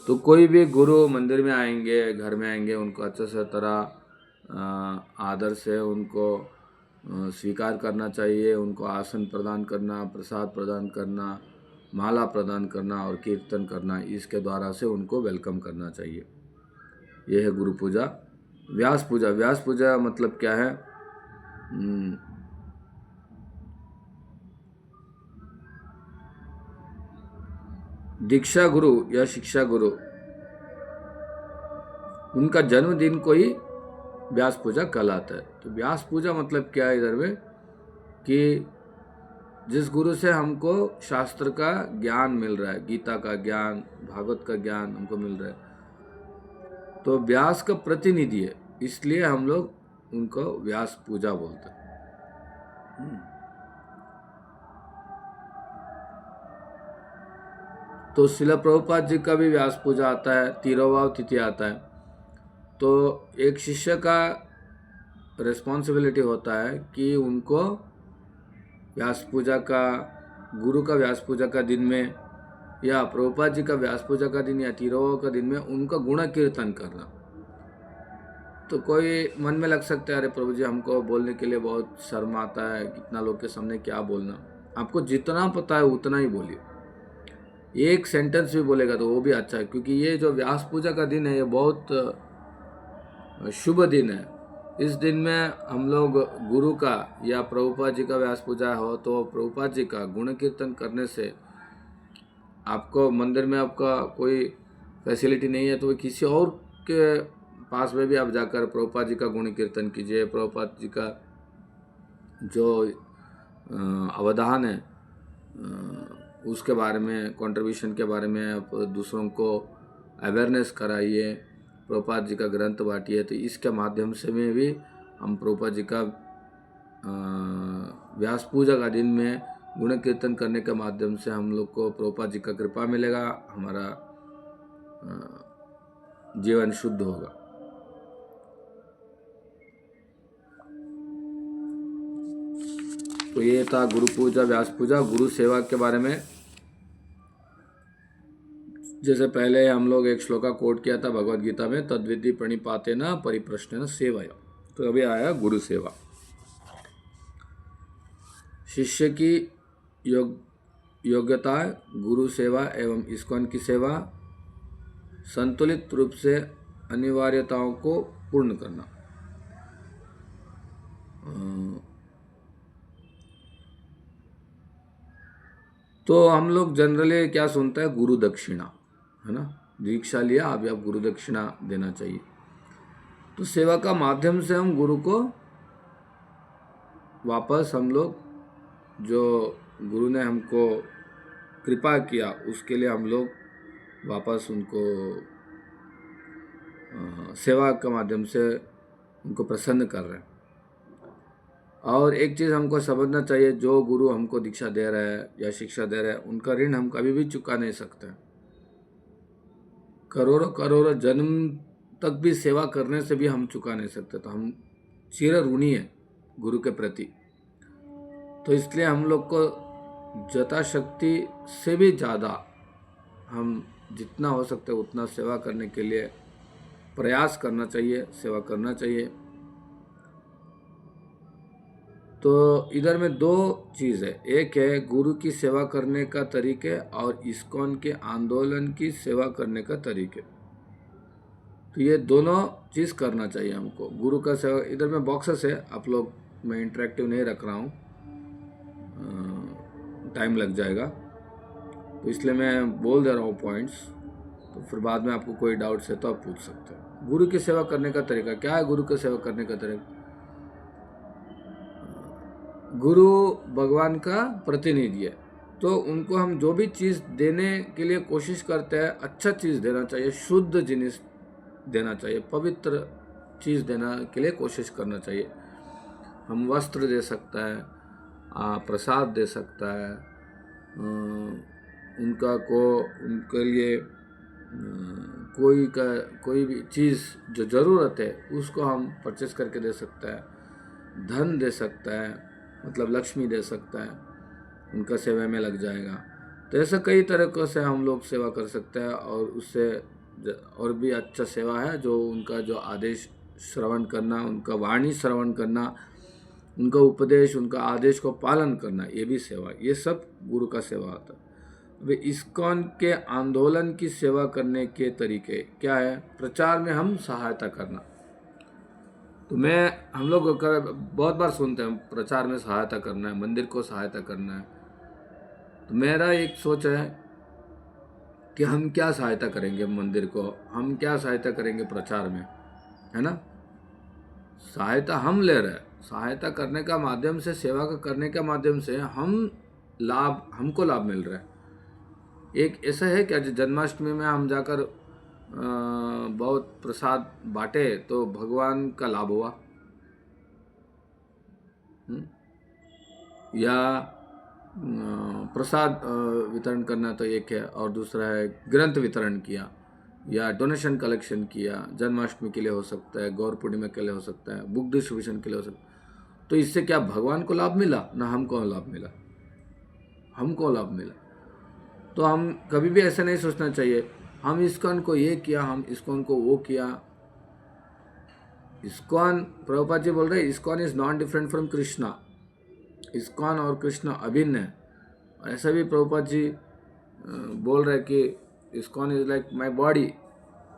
तो कोई भी गुरु मंदिर में आएंगे, घर में आएंगे, उनको अच्छे से तरह आदर से उनको स्वीकार करना चाहिए। उनको आसन प्रदान करना, प्रसाद प्रदान करना, माला प्रदान करना और कीर्तन करना, इसके द्वारा से उनको वेलकम करना चाहिए। यह है गुरु पूजा। व्यास पूजा, व्यास पूजा मतलब क्या है? दीक्षा गुरु या शिक्षा गुरु, उनका जन्मदिन को ही व्यास पूजा कहलाता है। तो व्यास पूजा मतलब क्या है इधर में, कि जिस गुरु से हमको शास्त्र का ज्ञान मिल रहा है, गीता का ज्ञान, भागवत का ज्ञान हमको मिल रहा है, तो व्यास का प्रतिनिधि है, इसलिए हम लोग उनको व्यास पूजा बोलते हैं। तो शिला प्रभुपाद जी का भी व्यास पूजा आता है, तिरुवाव तिथि आता है। तो एक शिष्य का रिस्पॉन्सिबिलिटी होता है कि उनको व्यास पूजा का, गुरु का व्यास पूजा का दिन में, या प्रभुपाद जी का व्यास पूजा का दिन या तिरुवाव का दिन में उनका गुण कीर्तन करना। तो कोई मन में लग सकता है, अरे प्रभु जी हमको बोलने के लिए बहुत शर्म आता है, कितना लोग के सामने क्या बोलना। आपको जितना पता है उतना ही बोलिए, एक सेंटेंस भी बोलेगा तो वो भी अच्छा है, क्योंकि ये जो व्यास पूजा का दिन है ये बहुत शुभ दिन है। इस दिन में हम लोग गुरु का या प्रभुपाद जी का व्यास पूजा हो तो प्रभुपाद जी का गुण कीर्तन करने से, आपको मंदिर में आपका कोई फैसिलिटी नहीं है तो किसी और के पास में भी आप जाकर प्रभुपाद जी का गुण कीर्तन कीजिए। प्रभुपाद जी का जो अवदान है उसके बारे में, कंट्रीब्यूशन के बारे में आप दूसरों को अवेयरनेस कराइए, प्रभुपाद जी का ग्रंथ बांटिए। तो इसके माध्यम से में भी हम प्रभुपाद जी का व्यास पूजा का दिन में गुण कीर्तन करने के माध्यम से हम लोग को प्रभुपाद जी का कृपा मिलेगा, हमारा जीवन शुद्ध होगा। तो ये था गुरु पूजा, व्यास पूजा। गुरु सेवा के बारे में जैसे पहले हम लोग एक श्लोका कोट किया था भगवद गीता में, तद्विधि प्रणिपातेन परिप्रश्नेन सेवया। तो अभी आया गुरु सेवा। शिष्य की योग्यता, गुरु सेवा एवं इस्कॉन की सेवा, संतुलित रूप से अनिवार्यताओं को पूर्ण करना। तो हम लोग जनरली क्या सुनते हैं, गुरु दक्षिणा, है ना। दीक्षा लिया, अभी आप गुरु दक्षिणा देना चाहिए। तो सेवा का माध्यम से हम गुरु को वापस, हम लोग जो गुरु ने हमको कृपा किया उसके लिए हम लोग वापस उनको सेवा के माध्यम से उनको प्रसन्न कर रहे हैं। और एक चीज़ हमको समझना चाहिए, जो गुरु हमको दीक्षा दे रहा है या शिक्षा दे रहा है, उनका ऋण हम कभी भी चुका नहीं सकते। करोड़ों करोड़ों जन्म तक भी सेवा करने से भी हम चुका नहीं सकते। तो हम चिर ऋणी हैं गुरु के प्रति। तो इसलिए हम लोग को यथाशक्ति से भी ज़्यादा, हम जितना हो सकता है उतना सेवा करने के लिए प्रयास करना चाहिए, सेवा करना चाहिए। तो इधर में दो चीज़ है, एक है गुरु की सेवा करने का तरीके और इस्कॉन के आंदोलन की सेवा करने का तरीके। तो ये दोनों चीज़ करना चाहिए हमको। गुरु का सेवा, इधर में बॉक्सेस है, आप लोग, मैं इंटरेक्टिव नहीं रख रहा हूँ, टाइम लग जाएगा, तो इसलिए मैं बोल दे रहा हूँ पॉइंट्स, तो फिर बाद में आपको कोई डाउट्स है तो आप पूछ सकते हैं। गुरु की सेवा करने का तरीका क्या है? गुरु की सेवा करने का तरीका, गुरु भगवान का प्रतिनिधि है, तो उनको हम जो भी चीज़ देने के लिए कोशिश करते हैं, अच्छा चीज़ देना चाहिए, शुद्ध जिनिस देना चाहिए, पवित्र चीज़ देना के लिए कोशिश करना चाहिए। हम वस्त्र दे सकता है, प्रसाद दे सकता है, उनके लिए कोई भी चीज़ जो ज़रूरत है उसको हम परचेस करके दे सकता है, धन दे सकता है, मतलब लक्ष्मी दे सकता है, उनका सेवा में लग जाएगा। तो ऐसा कई तरीक़ों से हम लोग सेवा कर सकते हैं, और उससे और भी अच्छा सेवा है जो उनका जो आदेश श्रवण करना, उनका वाणी श्रवण करना, उनका उपदेश, उनका आदेश को पालन करना, ये भी सेवा, ये सब गुरु का सेवा होता है। वे इस्कॉन के आंदोलन की सेवा करने के तरीके क्या है? प्रचार में हम सहायता करना। तो हम लोग बहुत बार सुनते हैं प्रचार में सहायता करना है, मंदिर को सहायता करना है। तो मेरा एक सोच है कि हम क्या सहायता करेंगे मंदिर को, हम क्या सहायता करेंगे प्रचार में, है ना? सहायता हम ले रहे हैं, सहायता करने का माध्यम से, सेवा का करने का माध्यम से हमको लाभ मिल रहा है। एक ऐसा है कि आज जन्माष्टमी में हम जाकर बहुत प्रसाद बांटे तो भगवान का लाभ हुआ, या प्रसाद वितरण करना तो एक है, और दूसरा है ग्रंथ वितरण किया या डोनेशन कलेक्शन किया, जन्माष्टमी के लिए हो सकता है, गौर पूर्णिमा के लिए हो सकता है, बुक डिस्ट्रीब्यूशन के लिए हो सकता है। तो इससे क्या भगवान को लाभ मिला? ना हमको लाभ मिला, हमको लाभ मिला। तो हम कभी भी ऐसा नहीं सोचना चाहिए हम इस्कॉन को ये किया, हम इस्कॉन को वो किया। इस्कॉन, प्रभुपाद जी बोल रहे हैं, ISKCON is not different from Krishna. ISKCON और कृष्ण अभिन्न है। ऐसा भी प्रभुपाद जी बोल रहे हैं कि ISKCON is like my body,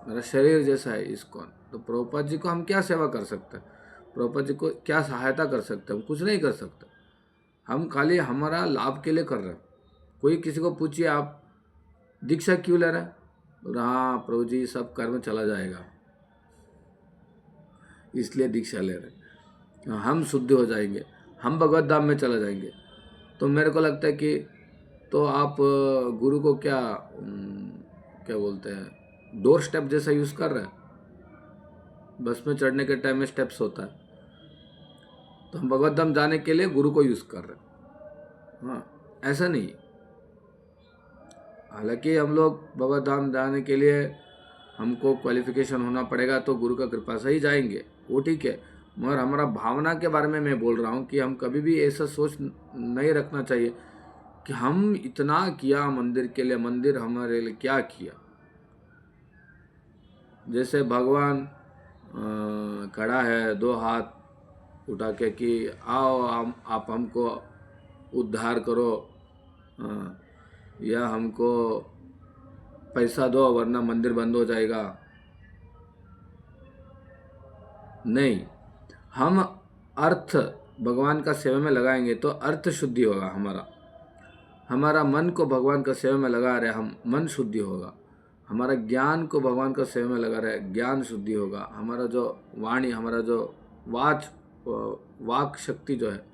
मेरा शरीर जैसा है इस्कॉन। तो प्रभुपाद जी को हम क्या सेवा कर सकते हैं? प्रभुपाद जी को क्या सहायता कर सकते हैं? हम कुछ नहीं कर सकते, हम खाली हमारा लाभ के लिए कर रहे हैं। कोई किसी को पूछिए आप दीक्षा क्यों ले रहे हैं? हाँ प्रभु जी, सब कर्म चला जाएगा इसलिए दीक्षा ले रहे हैं, हम शुद्ध हो जाएंगे, हम भगवत धाम में चला जाएंगे। तो मेरे को लगता है कि तो आप गुरु को क्या बोलते हैं, डोर स्टेप जैसा यूज़ कर रहे हैं। बस में चढ़ने के टाइम में स्टेप्स होता है, तो हम भगवत धाम जाने के लिए गुरु को यूज़ कर रहे हैं। हाँ, ऐसा नहीं। हालांकि हम लोग भगवत धाम जाने के लिए हमको क्वालिफिकेशन होना पड़ेगा, तो गुरु का कृपा से ही जाएंगे, वो ठीक है। मगर हमारा भावना के बारे में मैं बोल रहा हूँ कि हम कभी भी ऐसा सोच नहीं रखना चाहिए कि हम इतना किया मंदिर के लिए, मंदिर हमारे लिए क्या किया। जैसे भगवान खड़ा है, दो हाथ उठा के कि आओ आप हमको उद्धार करो, या हमको पैसा दो वरना मंदिर बंद हो जाएगा। नहीं, हम अर्थ भगवान का सेवा में लगाएंगे तो अर्थ शुद्धि होगा। हमारा मन को भगवान का सेवा में लगा रहे, हम मन शुद्धि होगा। हमारा ज्ञान को भगवान का सेवा में लगा रहे, ज्ञान शुद्धि होगा। हमारा जो वाणी, हमारा जो वाक शक्ति जो है,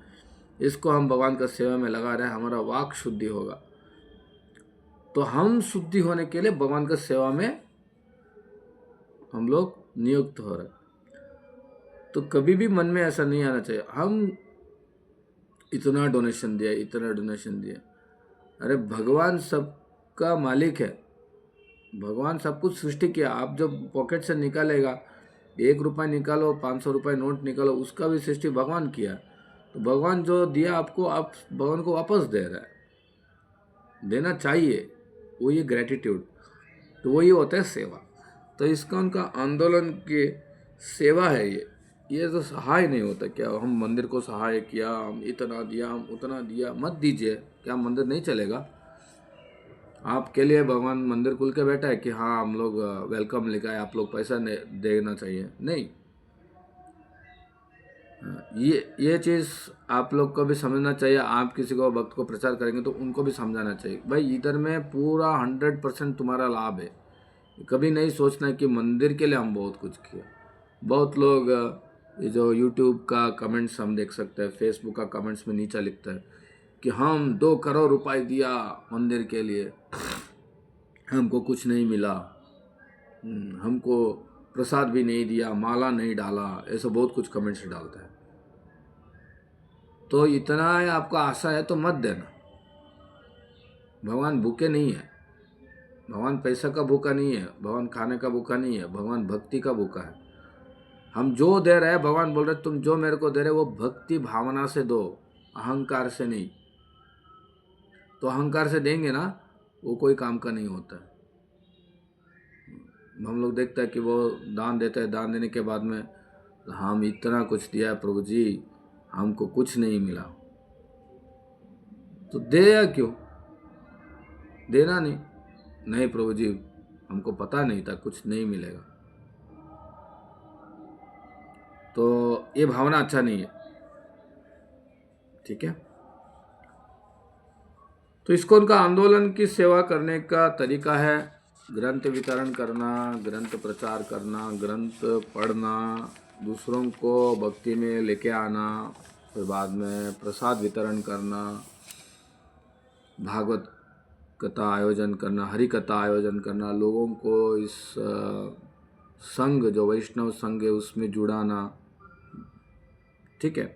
इसको हम भगवान का सेवा में लगा रहे हैं, हमारा वाक शुद्धि होगा। तो हम शुद्धि होने के लिए भगवान का सेवा में हम लोग नियुक्त हो रहे। तो कभी भी मन में ऐसा नहीं आना चाहिए हम इतना डोनेशन दिया, इतना डोनेशन दिया। अरे भगवान सबका मालिक है, भगवान सब कुछ सृष्टि किया। आप जब पॉकेट से निकालेगा, 1 रुपया निकालो, 500 रुपये नोट निकालो, उसका भी सृष्टि भगवान किया। तो भगवान जो दिया आपको, आप भगवान को वापस दे रहा है, देना चाहिए, वो ये ग्रेटिट्यूड। तो वही होता है सेवा। तो इसका उनका आंदोलन की सेवा है ये। ये तो सहाय नहीं होता क्या? हम मंदिर को सहाय किया, हम इतना दिया, हम उतना दिया, मत दीजिए। क्या मंदिर नहीं चलेगा? आपके लिए भगवान मंदिर खुल के बैठा है कि हाँ हम लोग वेलकम लिखा है, आप लोग पैसा देना चाहिए? नहीं। ये चीज़ आप लोग को भी समझना चाहिए। आप किसी को भक्त को प्रचार करेंगे तो उनको भी समझाना चाहिए, भाई इधर में पूरा 100% तुम्हारा लाभ है। कभी नहीं सोचना कि मंदिर के लिए हम बहुत कुछ किया। बहुत लोग ये जो यूट्यूब का कमेंट्स हम देख सकते हैं, फेसबुक का कमेंट्स में नीचे लिखता है कि हम 2 करोड़ रुपए दिया मंदिर के लिए, हमको कुछ नहीं मिला, हमको प्रसाद भी नहीं दिया, माला नहीं डाला, ऐसा बहुत कुछ कमेंट्स डालता है। तो इतना है आपको आशा है तो मत देना। भगवान भूखे नहीं है, भगवान पैसा का भूखा नहीं है, भगवान खाने का भूखा नहीं है, भगवान भक्ति का भूखा है। हम जो दे रहे हैं, भगवान बोल रहे तुम जो मेरे को दे रहे हो वो भक्ति भावना से दो, अहंकार से नहीं। तो अहंकार से देंगे ना, वो कोई काम का नहीं होता है। हम लोग देखते हैं कि वो दान देते हैं, दान देने के बाद में हम इतना कुछ दिया प्रभु जी, हमको कुछ नहीं मिला। तो दे या क्यों? देना नहीं। नहीं प्रभु जी, हमको पता नहीं था, कुछ नहीं मिलेगा। तो ये भावना अच्छा नहीं है, ठीक है। तो इस्कॉन का आंदोलन की सेवा करने का तरीका है ग्रंथ वितरण करना, ग्रंथ प्रचार करना, ग्रंथ पढ़ना, दूसरों को भक्ति में लेके आना, फिर बाद में प्रसाद वितरण करना, भागवत कथा आयोजन करना, हरि कथा आयोजन करना, लोगों को इस संघ जो वैष्णव संघ है उसमें जुड़ाना, ठीक है।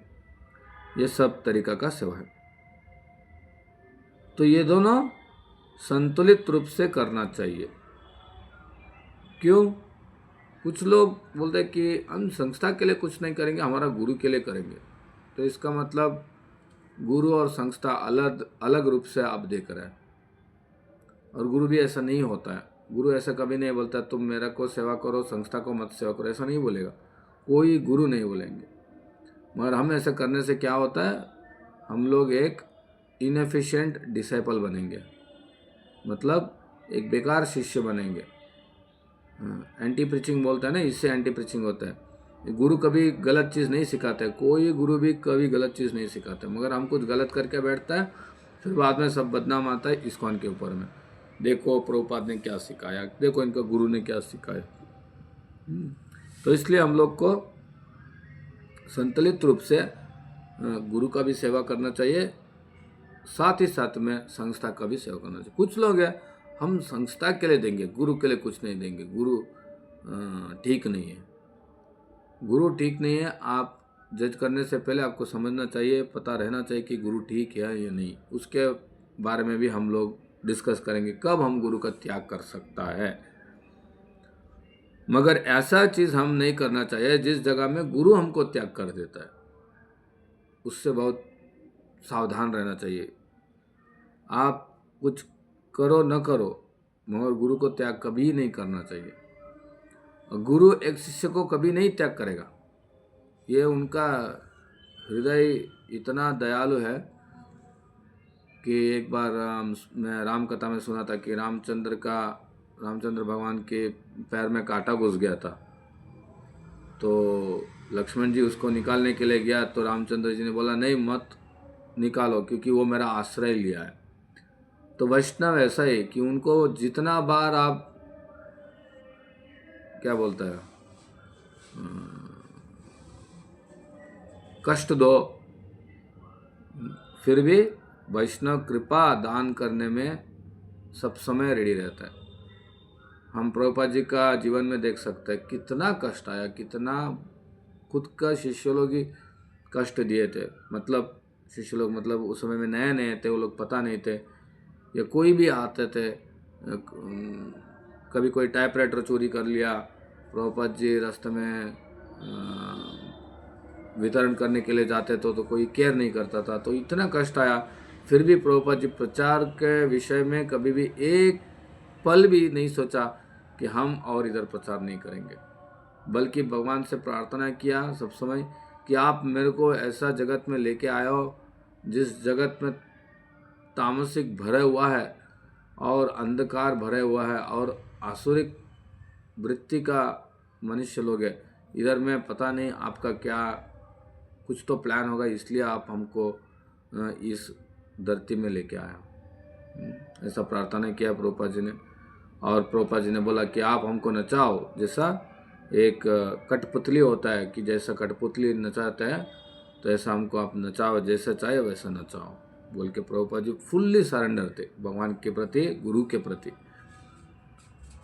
ये सब तरीका का सेवा है। तो ये दोनों संतुलित रूप से करना चाहिए। क्यों? कुछ लोग बोलते हैं कि हम संस्था के लिए कुछ नहीं करेंगे, हमारा गुरु के लिए करेंगे। तो इसका मतलब गुरु और संस्था अलग अलग रूप से आप देख रहे हैं। और गुरु भी ऐसा नहीं होता है। गुरु ऐसा कभी नहीं बोलता तुम मेरा को सेवा करो, संस्था को मत सेवा करो, ऐसा नहीं बोलेगा। कोई गुरु नहीं बोलेंगे। मगर हम ऐसा करने से क्या होता है, हम लोग एक इनएफिशिएंट डिसाइपल बनेंगे, मतलब एक बेकार शिष्य बनेंगे। एंटी प्रीचिंग बोलता है ना, इससे एंटी प्रीचिंग होता है। गुरु कभी गलत चीज़ नहीं सिखाते, कोई गुरु भी कभी गलत चीज़ नहीं सिखाते। मगर हम कुछ गलत करके बैठता है, फिर बाद में सब बदनाम आता है इस्कॉन के ऊपर में। देखो प्रभुपाद ने क्या सिखाया, देखो इनका गुरु ने क्या सिखाया। तो इसलिए हम लोग को संतुलित रूप से गुरु का भी सेवा करना चाहिए, साथ ही साथ में संस्था का भी सेवा करना चाहिए। कुछ लोग हैं हम संस्था के लिए देंगे, गुरु के लिए कुछ नहीं देंगे। गुरु ठीक नहीं है, गुरु ठीक नहीं है। आप जज करने से पहले आपको समझना चाहिए, पता रहना चाहिए कि गुरु ठीक है या नहीं। उसके बारे में भी हम लोग डिस्कस करेंगे, कब हम गुरु का त्याग कर सकता है। मगर ऐसा चीज़ हम नहीं करना चाहिए जिस जगह में गुरु हमको त्याग कर देता है, उससे बहुत सावधान रहना चाहिए। आप कुछ करो न करो, मगर गुरु को त्याग कभी नहीं करना चाहिए। और गुरु एक शिष्य को कभी नहीं त्याग करेगा। ये उनका हृदय इतना दयालु है कि एक बार मैं राम कथा में सुना था कि रामचंद्र भगवान के पैर में कांटा घुस गया था। तो लक्ष्मण जी उसको निकालने के लिए गया, तो रामचंद्र जी ने बोला नहीं मत निकालो, क्योंकि वो मेरा आश्रय लिया है। तो वैष्णव ऐसा है कि उनको जितना बार आप क्या बोलता है कष्ट दो, फिर भी वैष्णव कृपा दान करने में सब समय रेडी रहता है। हम प्रभुपाद जी का जीवन में देख सकते हैं कितना कष्ट आया, कितना खुद का शिष्य लोग ही कष्ट दिए थे। मतलब शिष्य लोग, मतलब उस समय में नए नए थे, वो लोग पता नहीं थे, या कोई भी आते थे, कभी कोई टाइपराइटर चोरी कर लिया, प्रभुपाद जी रास्ते में वितरण करने के लिए जाते तो कोई केयर नहीं करता था। तो इतना कष्ट आया, फिर भी प्रभुपाद जी प्रचार के विषय में कभी भी एक पल भी नहीं सोचा कि हम और इधर प्रचार नहीं करेंगे। बल्कि भगवान से प्रार्थना किया सब समय कि आप मेरे को ऐसा जगत में लेके आए हो जिस जगत में तामसिक भरा हुआ है और अंधकार भरा हुआ है और आसुरिक वृत्ति का मनुष्य लोग है। इधर में पता नहीं आपका क्या कुछ तो प्लान होगा, इसलिए आप हमको इस धरती में लेके आया। ऐसा प्रार्थना किया प्रभुपाद जी ने। और प्रभुपाद जी ने बोला कि आप हमको नचाओ, जैसा एक कठपुतली होता है कि जैसा कठपुतली नचाता है तो ऐसा हमको आप नचाओ, जैसा चाहे वैसा नचाओ बोल के प्रभुपाद जी फुल्ली सरेंडर थे भगवान के प्रति, गुरु के प्रति।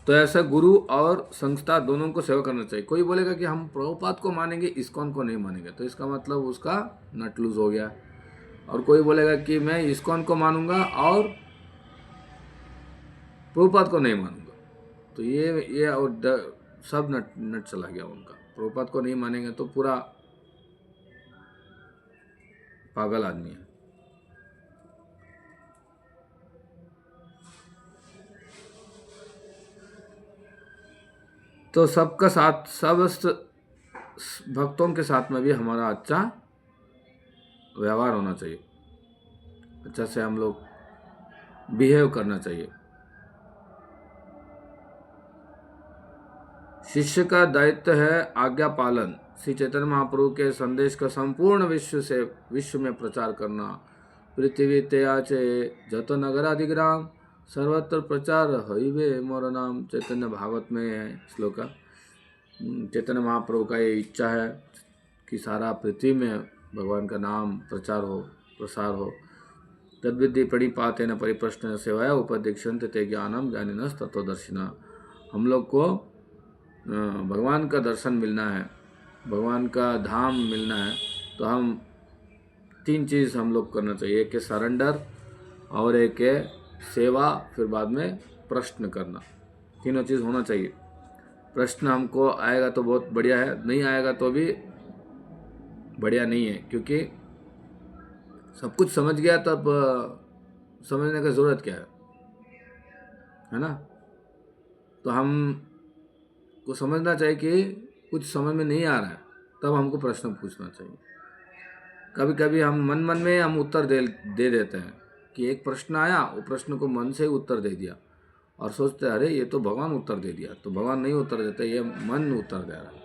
तो ऐसा गुरु और संस्था दोनों को सेवा करना चाहिए। कोई बोलेगा कि हम प्रभुपाद को मानेंगे, इस्कॉन को नहीं मानेंगे, तो इसका मतलब उसका नट लूज हो गया। और कोई बोलेगा कि मैं इस्कॉन को मानूंगा और प्रभुपाद को नहीं मानूंगा, तो ये और सब नट चला गया उनका। प्रभुपाद को नहीं मानेंगे तो पूरा पागल आदमी है। तो सबका साथ, सब भक्तों के साथ में भी हमारा अच्छा व्यवहार होना चाहिए, अच्छा से हम लोग बिहेव करना चाहिए। शिष्य का दायित्व है आज्ञा पालन। श्री चैतन्य महाप्रभु के संदेश का संपूर्ण विश्व में प्रचार करना। पृथ्वी त्याचे जत नगराधिग्राम सर्वत्र प्रचार हईवे मोर नाम। चैतन्य भागवत में है श्लोका। चैतन्य महाप्रभु का ये इच्छा है कि सारा पृथ्वी में भगवान का नाम प्रचार हो, प्रसार हो। तद्विधि प्रणिपातेन परिप्रश्न सेवाया उपदीक्षन्ते ते ज्ञानम ज्ञानिनस् तत्वदर्शिना। हम लोग को भगवान का दर्शन मिलना है, भगवान का धाम मिलना है, तो हम तीन चीज़ हम लोग करना चाहिए। एक है सरेंडर, और एक है सेवा, फिर बाद में प्रश्न करना। तीनों चीज़ होना चाहिए। प्रश्न हमको आएगा तो बहुत बढ़िया है, नहीं आएगा तो भी बढ़िया नहीं है, क्योंकि सब कुछ समझ गया तब समझने का ज़रूरत क्या है ना। तो हम को समझना चाहिए कि कुछ समझ में नहीं आ रहा है, तब हमको प्रश्न पूछना चाहिए। कभी कभी हम मन में हम उत्तर दे देते हैं कि एक प्रश्न आया, वो प्रश्न को मन से ही उत्तर दे दिया और सोचते हैं अरे ये तो भगवान उत्तर दे दिया, तो भगवान नहीं उत्तर देते, ये मन उत्तर दे रहा है।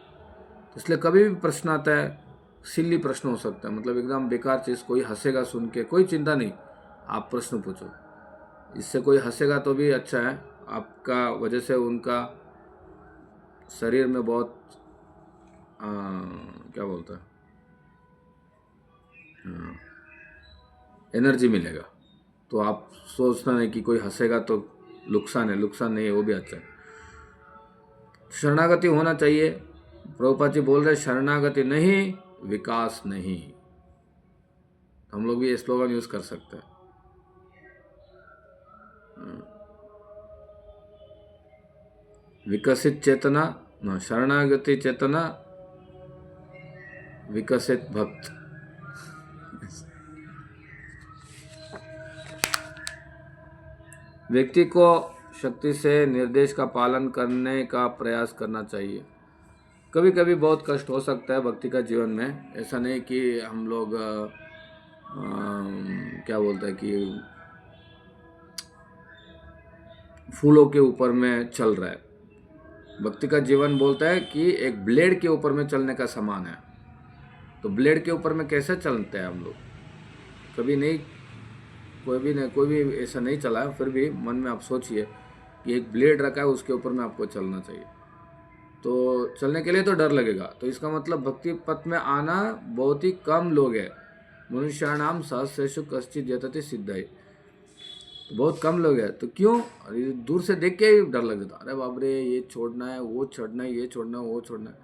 इसलिए कभी भी प्रश्न आता है, सिल्ली प्रश्न हो सकता है, मतलब एकदम बेकार चीज़, कोई हंसेगा सुन के, कोई चिंता नहीं, आप प्रश्न पूछो। इससे कोई हंसेगा तो भी अच्छा है, आपका वजह से उनका शरीर में बहुत क्या बोलता है, एनर्जी मिलेगा। तो आप सोचना नहीं कि कोई हंसेगा तो नुकसान है, नुकसान नहीं है, वो भी अच्छा है। शरणागति होना चाहिए। प्रभुपाद जी बोल रहे शरणागति नहीं विकास नहीं। हम लोग भी ये स्लोगन यूज कर सकते हैं। विकसित चेतना, शरणागति चेतना, विकसित भक्त। व्यक्ति को शक्ति से निर्देश का पालन करने का प्रयास करना चाहिए। कभी कभी बहुत कष्ट हो सकता है भक्ति का जीवन में। ऐसा नहीं कि हम लोग क्या बोलते हैं कि फूलों के ऊपर में चल रहा है। भक्ति का जीवन बोलता है कि एक ब्लेड के ऊपर में चलने का समान है। तो ब्लेड के ऊपर में कैसे चलते हैं हम लोग? कभी नहीं, कोई भी ऐसा नहीं चला है, फिर भी मन में आप सोचिए कि एक ब्लेड रखा है, उसके ऊपर में आपको चलना चाहिए। तो चलने के लिए तो डर लगेगा। तो इसका मतलब भक्ति पथ में आना बहुत ही कम लोग हैं। मनुष्याणाम सहस्रेषु कश्चित् यतते सिद्धाय। तो बहुत कम लोग हैं। तो क्यों? दूर से देख के ही डर लग जाता, अरे बाप रे, ये छोड़ना है, वो छोड़ना है, ये छोड़ना है, वो छोड़ना है।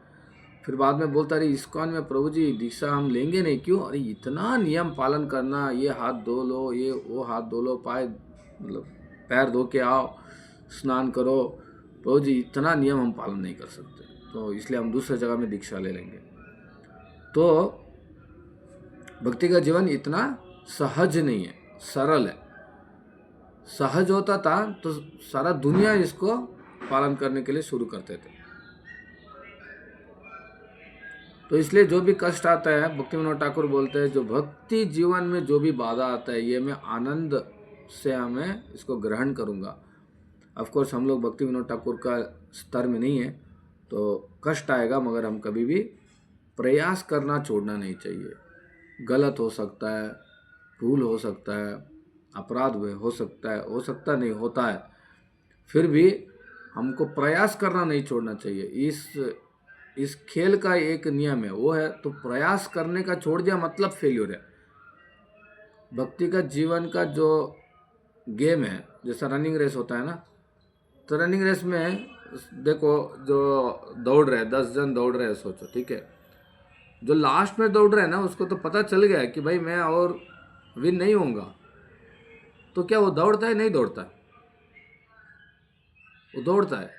फिर बाद में बोलता अरे इस्कॉन में प्रभु जी दीक्षा हम लेंगे नहीं। क्यों? अरे इतना नियम पालन करना, ये हाथ धो लो, ये वो हाथ धो लो, पाए मतलब पैर धो के आओ, स्नान करो। प्रभु जी इतना नियम हम पालन नहीं कर सकते, तो इसलिए हम दूसरे जगह में दीक्षा ले लेंगे। तो भक्ति का जीवन इतना सहज नहीं है, सरल है। सहज होता था तो सारा दुनिया इसको पालन करने के लिए शुरू करते थे। तो इसलिए जो भी कष्ट आता है, भक्ति विनोद ठाकुर बोलते हैं, जो भक्ति जीवन में जो भी बाधा आता है, ये मैं आनंद से हमें इसको ग्रहण करूँगा। ऑफकोर्स हम लोग भक्ति विनोद ठाकुर का स्तर में नहीं है, तो कष्ट आएगा, मगर हम कभी भी प्रयास करना छोड़ना नहीं चाहिए। गलत हो सकता है, भूल हो सकता है, अपराध हो सकता है, हो सकता नहीं होता है, फिर भी हमको प्रयास करना नहीं छोड़ना चाहिए। इस खेल का एक नियम है, वो है तो प्रयास करने का छोड़ दिया मतलब फेल्यूर है। भक्ति का जीवन का जो गेम है, जैसा रनिंग रेस होता है ना, तो रनिंग रेस में देखो, जो दौड़ रहे 10 जन दौड़ रहे हैं, सोचो, ठीक है। जो लास्ट में दौड़ रहे हैं ना, उसको तो पता चल गया कि भाई मैं और विन नहीं होऊंगा, तो क्या वो दौड़ता है? नहीं दौड़ता है, वो दौड़ता है।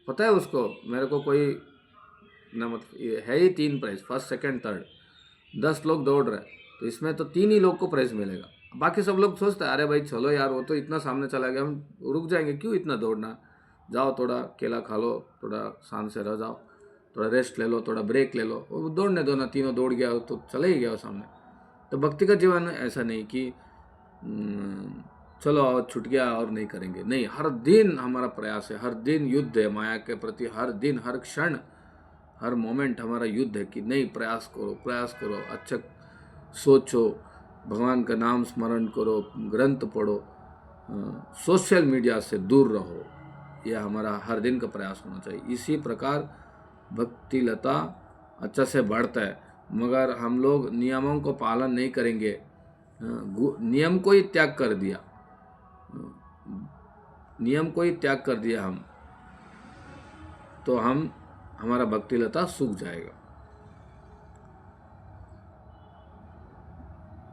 पता है उसको, मेरे को कोई ना, मतलब ये है ही 3 प्राइज, फर्स्ट सेकंड थर्ड, 10 लोग दौड़ रहे हैं, तो इसमें तो 3 ही लोग को प्राइज मिलेगा। बाकी सब लोग सोचते हैं अरे भाई चलो यार, वो तो इतना सामने चला गया, हम रुक जाएंगे, क्यों इतना दौड़ना, जाओ थोड़ा केला खा लो, थोड़ा शांत से रह जाओ, थोड़ा रेस्ट ले लो, थोड़ा ब्रेक ले लो, वो दौड़ने दो ना, तीनों दौड़ गया तो चले ही गया वो सामने। तो भक्ति का जीवन ऐसा नहीं कि चलो और छूट गया और नहीं करेंगे, नहीं, हर दिन हमारा प्रयास है, हर दिन युद्ध है माया के प्रति, हर दिन, हर क्षण, हर मोमेंट हमारा युद्ध है कि नहीं, प्रयास करो, प्रयास करो, अच्छा सोचो, भगवान का नाम स्मरण करो, ग्रंथ पढ़ो, सोशल मीडिया से दूर रहो, यह हमारा हर दिन का प्रयास होना चाहिए। इसी प्रकार भक्ति लता अच्छा से बढ़ता है, मगर हम लोग नियमों को पालन नहीं करेंगे, नियम को ही त्याग कर दिया, नियम को ही त्याग कर दिया हम, तो हमारा भक्ति लता सूख जाएगा।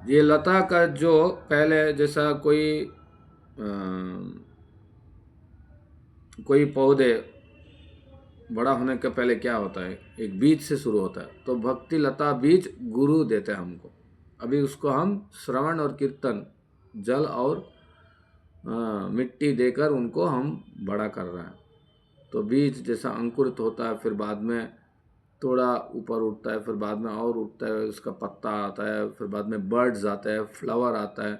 ये लता का जो पहले जैसा कोई पौधे बड़ा होने के पहले क्या होता है, एक बीज से शुरू होता है, तो भक्ति लता बीज गुरु देते हैं हमको। अभी उसको हम श्रवण और कीर्तन, जल और मिट्टी देकर उनको हम बड़ा कर रहे हैं। तो बीज जैसा अंकुरित होता है, फिर बाद में थोड़ा ऊपर उठता है, फिर बाद में और उठता है, उसका पत्ता आता है, फिर बाद में बर्ड्स आता है, फ्लावर आता है,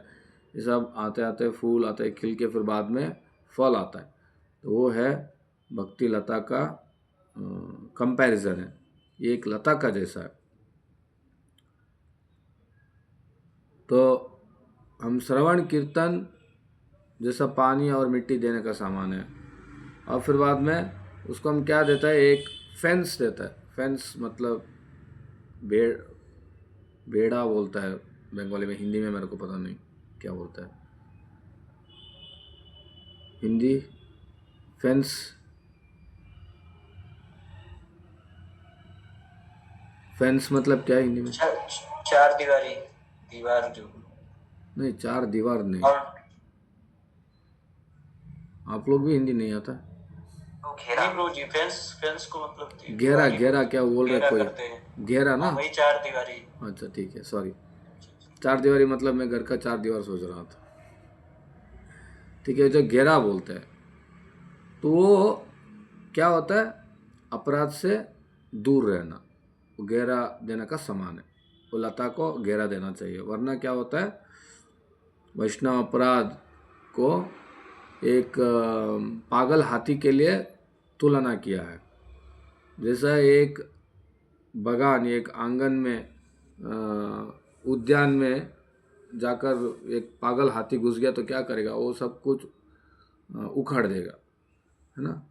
ये सब आते आते फूल आता है खिल के, फिर बाद में फल आता है। तो वो है भक्ति लता का कंपैरिजन है, ये एक लता का जैसा है। तो हम श्रवण कीर्तन जैसा पानी और मिट्टी देने का सामान है, और फिर बाद में उसको हम क्या देता है, एक फेंस देता है। फेंस मतलब बेड़ा बोलता है बंगाली में, हिंदी में मेरे को पता नहीं क्या बोलता है हिंदी, फेंस, फेंस मतलब क्या है हिंदी में? चार दीवारी, दीवार जो, नहीं, चार दीवार नहीं, और आप लोग भी हिंदी नहीं आता? तो घेरा ब्रो जी, फेंस, फेंस को मतलब घेरा, दीवारी घेरा क्या बोल रहे घेरा कोई? करते हैं। घेरा ना, हाँ वही चार दीवारी। अच्छा ठीक है, सॉरी, चार दीवारी मतलब मैं घर का चार दीवार सोच रहा था। ठीक है, जो घेरा बोलते हैं, तो वो क्या होता है, अपराध से दूर रहना, वो घेरा देने का समान है। वो लता को घेरा देना चाहिए, वरना क्या होता है, वैष्णव अपराध को एक पागल हाथी के लिए तुलना किया है। जैसा एक बगान, एक आंगन में, उद्यान में जाकर एक पागल हाथी घुस गया तो क्या करेगा, वो सब कुछ उखाड़ देगा, है ना।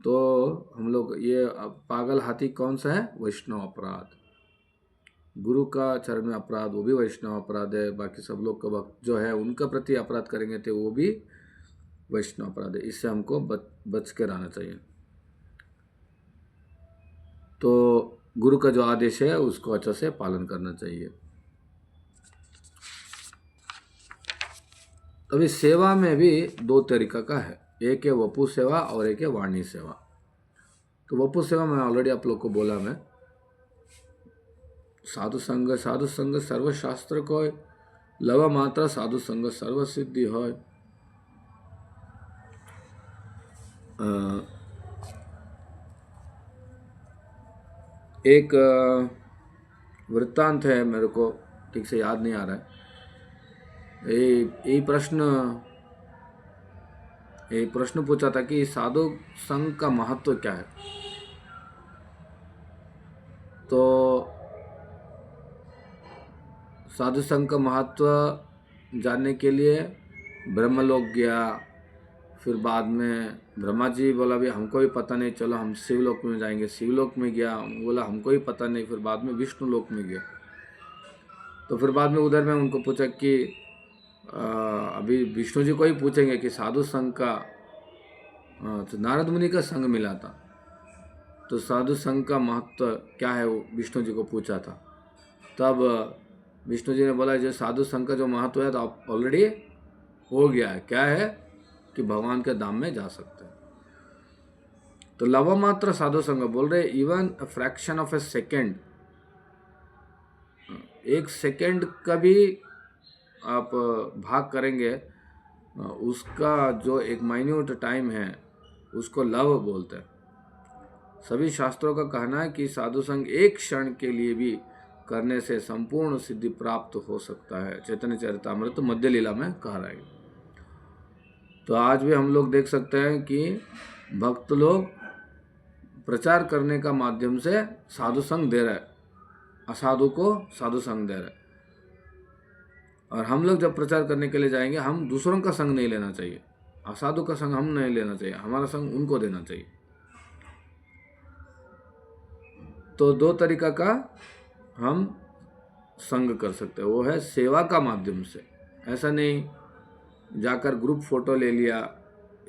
तो हम लोग ये पागल हाथी कौन सा है, वैष्णव अपराध, गुरु का चरण में अपराध, वो भी वैष्णव अपराध है। बाकी सब लोग का वक्त जो है उनका प्रति अपराध करेंगे तो वो भी वैष्णव अपराध है। इससे हमको बच के रहना चाहिए। तो गुरु का जो आदेश है उसको अच्छे से पालन करना चाहिए। अभी सेवा में भी दो तरीका का है, एक है वपु सेवा और एक है वाणी सेवा। तो वपु सेवा मैं ऑलरेडी आप लोग को बोला, मैं साधु संग सर्वशास्त्र को लव मात्रा, साधु संग सर्व सिद्धि हो। एक वृत्तांत है, मेरे को ठीक से याद नहीं आ रहा है। यही प्रश्न पूछा था कि साधु संघ का महत्व क्या है। तो साधु संघ का महत्व जानने के लिए ब्रह्मलोक गया। फिर बाद में ब्रह्मा जी बोला भी हमको भी पता नहीं, चलो हम शिवलोक में जाएंगे। शिवलोक में गया, बोला हमको भी पता नहीं। फिर बाद में विष्णु लोक में गया। तो फिर बाद में उधर में उनको पूछा कि अभी विष्णु जी को ही पूछेंगे कि साधु संघ का, तो नारद मुनि का संघ मिला था, तो साधु संघ का महत्व क्या है वो विष्णु जी को पूछा था। तब विष्णु जी ने बोला जो साधु संघ का जो महत्व है तो आप ऑलरेडी हो गया है। क्या है कि भगवान के धाम में जा सकते हैं। तो लव मात्र साधु संघ बोल रहे even a fraction of A second, 1 second का भी आप भाग करेंगे, उसका जो एक माइन्यूट टाइम है उसको लव बोलते हैं। सभी शास्त्रों का कहना है कि साधु संग एक क्षण के लिए भी करने से संपूर्ण सिद्धि प्राप्त हो सकता है। चैतन्य चरितामृत मध्य लीला में कह रहा है। तो आज भी हम लोग देख सकते हैं कि भक्त लोग प्रचार करने का माध्यम से साधु संग दे रहे, असाधु को साधु संग दे रहे। और हम लोग जब प्रचार करने के लिए जाएंगे, हम दूसरों का संग नहीं लेना चाहिए, असाधु का संग हम नहीं लेना चाहिए, हमारा संग उनको देना चाहिए। तो 2 तरीका का हम संग कर सकते हैं, वो है सेवा का माध्यम से। ऐसा नहीं जाकर ग्रुप फोटो ले लिया,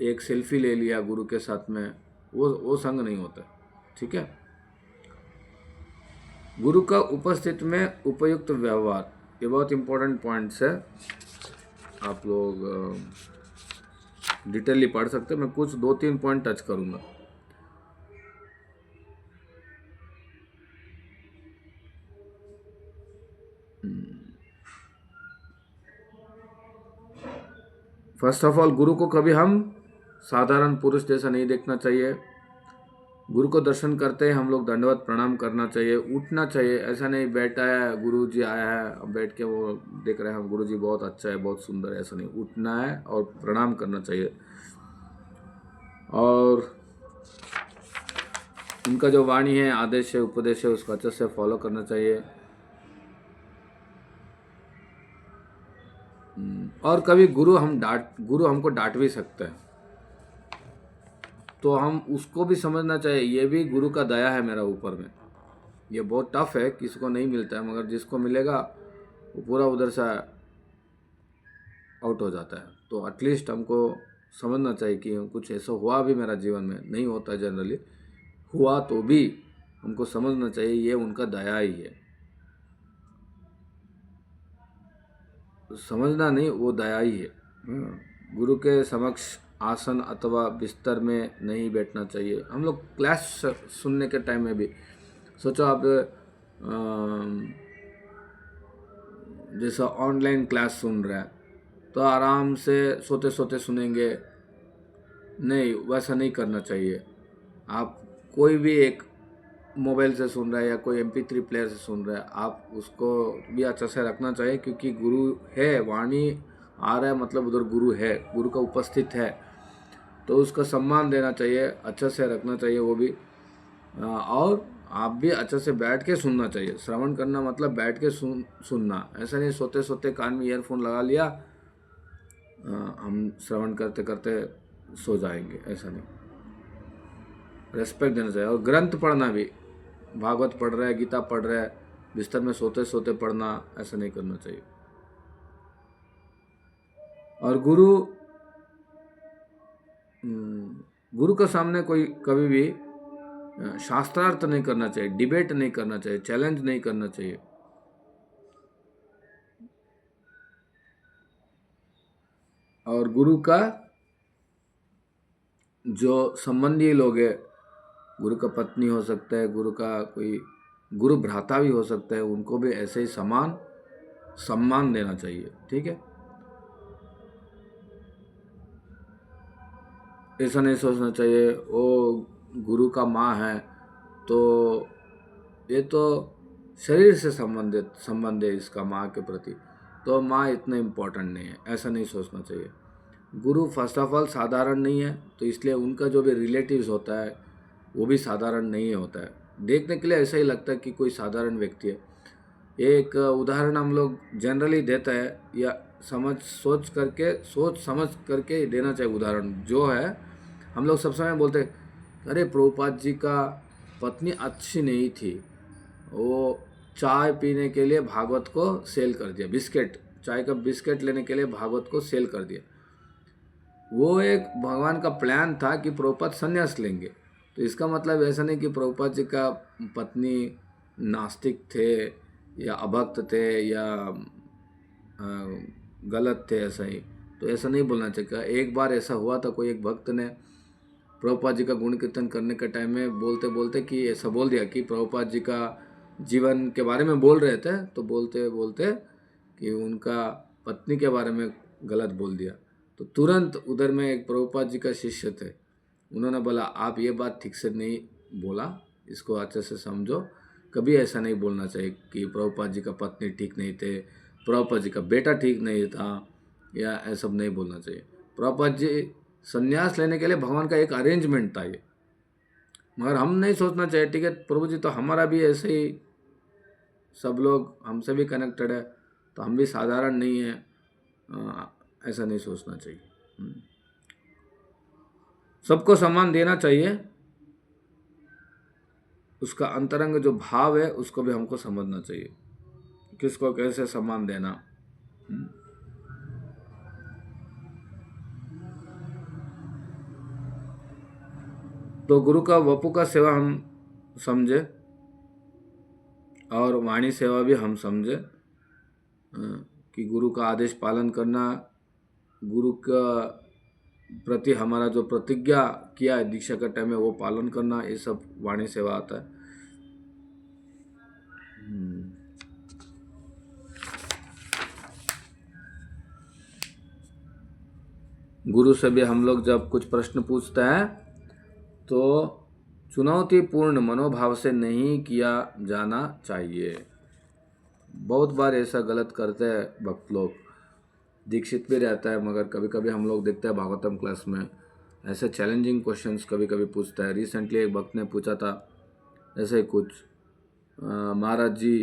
एक सेल्फी ले लिया गुरु के साथ में, वो संग नहीं होता। ठीक है। गुरु का उपस्थित में उपयुक्त व्यवहार, ये बहुत इंपॉर्टेंट पॉइंट्स है। आप लोग डिटेलली पढ़ सकते हैं। मैं कुछ 2-3 पॉइंट टच करूंगा। फर्स्ट ऑफ ऑल, गुरु को कभी हम साधारण पुरुष जैसा नहीं देखना चाहिए। गुरु को दर्शन करते हैं हम लोग दंडवत प्रणाम करना चाहिए, उठना चाहिए। ऐसा नहीं बैठा है गुरु जी आया है, अब बैठ के वो देख रहे हैं गुरु जी बहुत अच्छा है, बहुत सुंदर है, ऐसा नहीं। उठना है और प्रणाम करना चाहिए। और उनका जो वाणी है, आदेश है, उपदेश है, उसको अच्छे से फॉलो करना चाहिए। और कभी गुरु हमको डांट भी सकते हैं, तो हम उसको भी समझना चाहिए, ये भी गुरु का दया है मेरा ऊपर में। ये बहुत टफ है, किसी को नहीं मिलता है, मगर जिसको मिलेगा वो पूरा उधर से आउट हो जाता है। तो एटलीस्ट हमको समझना चाहिए कि कुछ ऐसा हुआ भी मेरा जीवन में, नहीं होता जनरली, हुआ तो भी हमको समझना चाहिए ये उनका दया ही है। समझना नहीं, वो दया ही है। गुरु के समक्ष आसन अथवा बिस्तर में नहीं बैठना चाहिए। हम लोग क्लास सुनने के टाइम में भी सोचो, आप जैसा ऑनलाइन क्लास सुन रहे हैं तो आराम से सोते सोते सुनेंगे, नहीं, वैसा नहीं करना चाहिए। आप कोई भी एक मोबाइल से सुन रहा है या कोई MP3 प्लेयर से सुन रहा है, आप उसको भी अच्छा से रखना चाहिए, क्योंकि गुरु है, वाणी आ रहा है मतलब उधर गुरु है, गुरु का उपस्थित है, तो उसका सम्मान देना चाहिए, अच्छा से रखना चाहिए वो भी। और आप भी अच्छा से बैठ के सुनना चाहिए। श्रवण करना मतलब बैठ के सुनना, ऐसा नहीं सोते सोते कान में ईयरफोन लगा लिया, हम श्रवण करते करते सो जाएंगे, ऐसा नहीं। रेस्पेक्ट देना चाहिए। और ग्रंथ पढ़ना भी, भागवत पढ़ रहा है, गीता पढ़ रहा है, बिस्तर में सोते सोते पढ़ना, ऐसा नहीं करना चाहिए। और गुरु के सामने कोई कभी भी शास्त्रार्थ नहीं करना चाहिए, डिबेट नहीं करना चाहिए, चैलेंज नहीं करना चाहिए। और गुरु का जो संबंधी लोग है, गुरु का पत्नी हो सकता है, गुरु का कोई गुरु भ्राता भी हो सकता है, उनको भी ऐसे ही समान सम्मान देना चाहिए। ठीक है। ऐसा नहीं सोचना चाहिए वो गुरु का माँ है तो ये तो शरीर से संबंध है इसका माँ के प्रति, तो माँ इतना इम्पोर्टेंट नहीं है, ऐसा नहीं सोचना चाहिए। गुरु फर्स्ट ऑफ ऑल साधारण नहीं है, तो इसलिए उनका जो भी रिलेटिव्स होता है वो भी साधारण नहीं होता है। देखने के लिए ऐसा ही लगता है कि कोई साधारण व्यक्ति है। एक उदाहरण हम लोग जनरली देता है, या सोच समझ करके देना चाहिए उदाहरण। जो है हम लोग सब समय बोलते हैं, अरे प्रभुपाद जी का पत्नी अच्छी नहीं थी, वो चाय पीने के लिए भागवत को सेल कर दिया, चाय का बिस्किट लेने के लिए भागवत को सेल कर दिया। वो एक भगवान का प्लान था कि प्रभुपाद संन्यास लेंगे। तो इसका मतलब ऐसा नहीं कि प्रभुपाद जी का पत्नी नास्तिक थे या अभक्त थे या गलत थे, ऐसा ही तो ऐसा नहीं बोलना चाहिए। एक बार ऐसा हुआ था, कोई एक भक्त ने प्रभुपाद जी का गुण कीर्तन करने के टाइम में बोलते बोलते कि ऐसा बोल दिया कि प्रभुपाद जी का जीवन के बारे में बोल रहे थे, तो बोलते बोलते कि उनका पत्नी के बारे में गलत बोल दिया। तो तुरंत उधर में एक प्रभुपाद जी का शिष्य थे, उन्होंने बोला आप ये बात ठीक से नहीं बोला, इसको अच्छे से समझो। कभी ऐसा नहीं बोलना चाहिए कि प्रभुपाद जी का पत्नी ठीक नहीं थे, प्रभुपाद जी का बेटा ठीक नहीं था, या ऐसा सब नहीं बोलना चाहिए। प्रभुपाद जी संन्यास लेने के लिए भगवान का एक अरेंजमेंट था ये, मगर हम नहीं सोचना चाहिए ठीक है प्रभु जी तो हमारा भी ऐसे ही, सब लोग हमसे भी कनेक्टेड है, तो हम भी साधारण नहीं है, ऐसा नहीं सोचना चाहिए। सबको सम्मान देना चाहिए, उसका अंतरंग जो भाव है उसको भी हमको समझना चाहिए, किसको कैसे सम्मान देना। तो गुरु का वपु का सेवा हम समझे और वाणी सेवा भी हम समझे कि गुरु का आदेश पालन करना, गुरु का प्रति हमारा जो प्रतिज्ञा किया है दीक्षा का टाइम में वो पालन करना, ये सब वाणी सेवा आता है। गुरु से भी हम लोग जब कुछ प्रश्न पूछते हैं तो चुनौतीपूर्ण मनोभाव से नहीं किया जाना चाहिए। बहुत बार ऐसा गलत करते हैं भक्त लोग, दीक्षित भी रहता है, मगर कभी कभी हम लोग देखते हैं भागवतम क्लास में ऐसे चैलेंजिंग क्वेश्चंस कभी कभी पूछता है। रिसेंटली एक भक्त ने पूछा था ऐसे ही कुछ, महाराज जी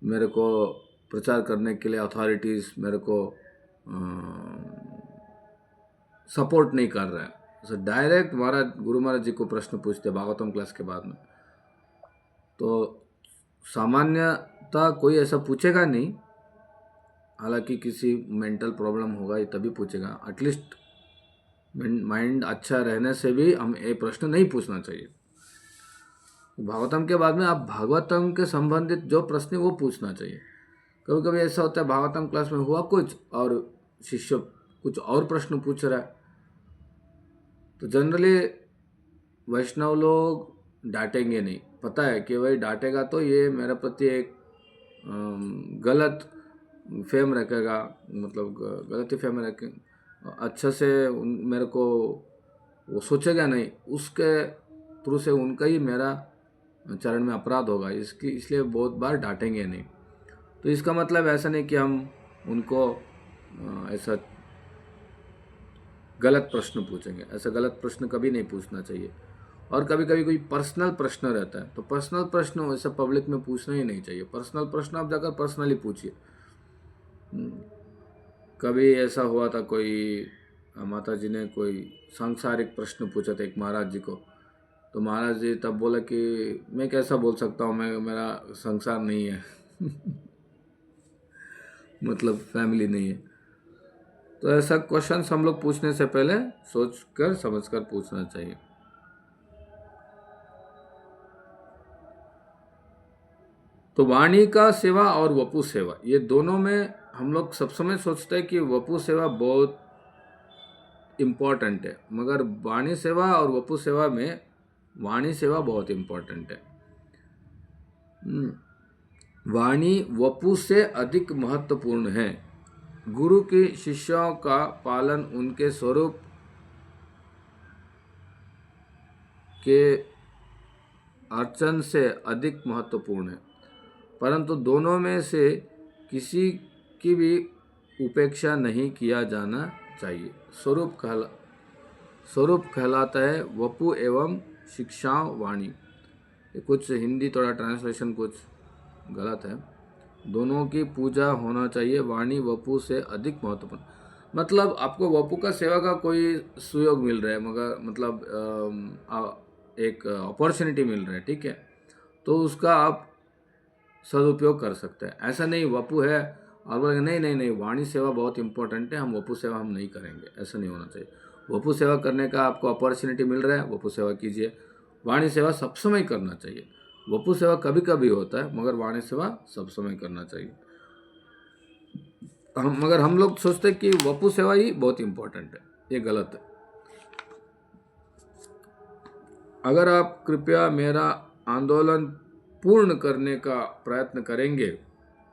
मेरे को प्रचार करने के लिए अथॉरिटीज़ मेरे को सपोर्ट नहीं कर रहा है, तो डायरेक्ट गुरु महाराज जी को प्रश्न पूछते भागवतम क्लास के बाद में। तो सामान्यतः कोई ऐसा पूछेगा नहीं, हालांकि किसी मेंटल प्रॉब्लम होगा तभी पूछेगा। एटलीस्ट माइंड अच्छा रहने से भी हम ये प्रश्न नहीं पूछना चाहिए। भागवतम के बाद में आप भागवतम के संबंधित जो प्रश्न वो पूछना चाहिए। कभी कभी ऐसा होता है भागवतम क्लास में हुआ कुछ और शिष्य कुछ और प्रश्न पूछ रहा है, तो जनरली वैष्णव लोग डांटेंगे नहीं, पता है कि भाई डांटेगा तो ये मेरे प्रति एक गलत फेम रखेगा, मतलब गलत ही फेम रखे, अच्छा से मेरे को वो सोचेगा नहीं, उसके थ्रू से उनका ही मेरा चरण में अपराध होगा, इसलिए बहुत बार डांटेंगे नहीं। तो इसका मतलब ऐसा नहीं कि हम उनको ऐसा गलत प्रश्न पूछेंगे, ऐसा गलत प्रश्न कभी नहीं पूछना चाहिए। और कभी कभी कोई पर्सनल प्रश्न रहता है तो पर्सनल प्रश्न वैसे पब्लिक में पूछना ही नहीं चाहिए। पर्सनल प्रश्न आप जाकर पर्सनली पूछिए। कभी ऐसा हुआ था, कोई माता जी ने कोई सांसारिक प्रश्न पूछा था एक महाराज जी को, तो महाराज जी तब बोला कि मैं कैसा बोल सकता हूँ, मेरा संसार नहीं है मतलब फैमिली नहीं है। तो ऐसा क्वेश्चन हम लोग पूछने से पहले सोच कर समझ कर पूछना चाहिए। तो वाणी का सेवा और वपु सेवा, ये दोनों में हम लोग सब समय सोचते हैं कि वपु सेवा बहुत इम्पोर्टेंट है, मगर वाणी सेवा और वपु सेवा में वाणी सेवा बहुत इम्पोर्टेंट है। वाणी वपु से अधिक महत्वपूर्ण है। गुरु के शिष्यों का पालन उनके स्वरूप के अर्चन से अधिक महत्वपूर्ण है, परंतु दोनों में से किसी की भी उपेक्षा नहीं किया जाना चाहिए। स्वरूप कहलाता है वपु एवं शिक्षा वाणी। ये कुछ हिंदी थोड़ा ट्रांसलेशन कुछ गलत है। दोनों की पूजा होना चाहिए, वाणी वपु से अधिक महत्वपूर्ण। मतलब आपको वपु का सेवा का कोई सुयोग मिल रहा है, मगर मतलब एक अपॉर्चुनिटी मिल रहा है, ठीक है, तो उसका आप सदुपयोग कर सकते हैं। ऐसा नहीं वपु है और बोलेंगे नहीं नहीं नहीं वाणी सेवा बहुत इंपॉर्टेंट है, हम वपु सेवा हम नहीं करेंगे, ऐसा नहीं होना चाहिए। वपु सेवा करने का आपको अपॉर्चुनिटी मिल रहा है, वपु सेवा कीजिए। वाणी सेवा सब समय करना चाहिए। वपु सेवा कभी कभी होता है, मगर वाणी सेवा सब समय करना चाहिए। मगर हम लोग सोचते हैं कि वपु सेवा ही बहुत इंपॉर्टेंट है, ये गलत है। अगर आप कृपया मेरा आंदोलन पूर्ण करने का प्रयत्न करेंगे,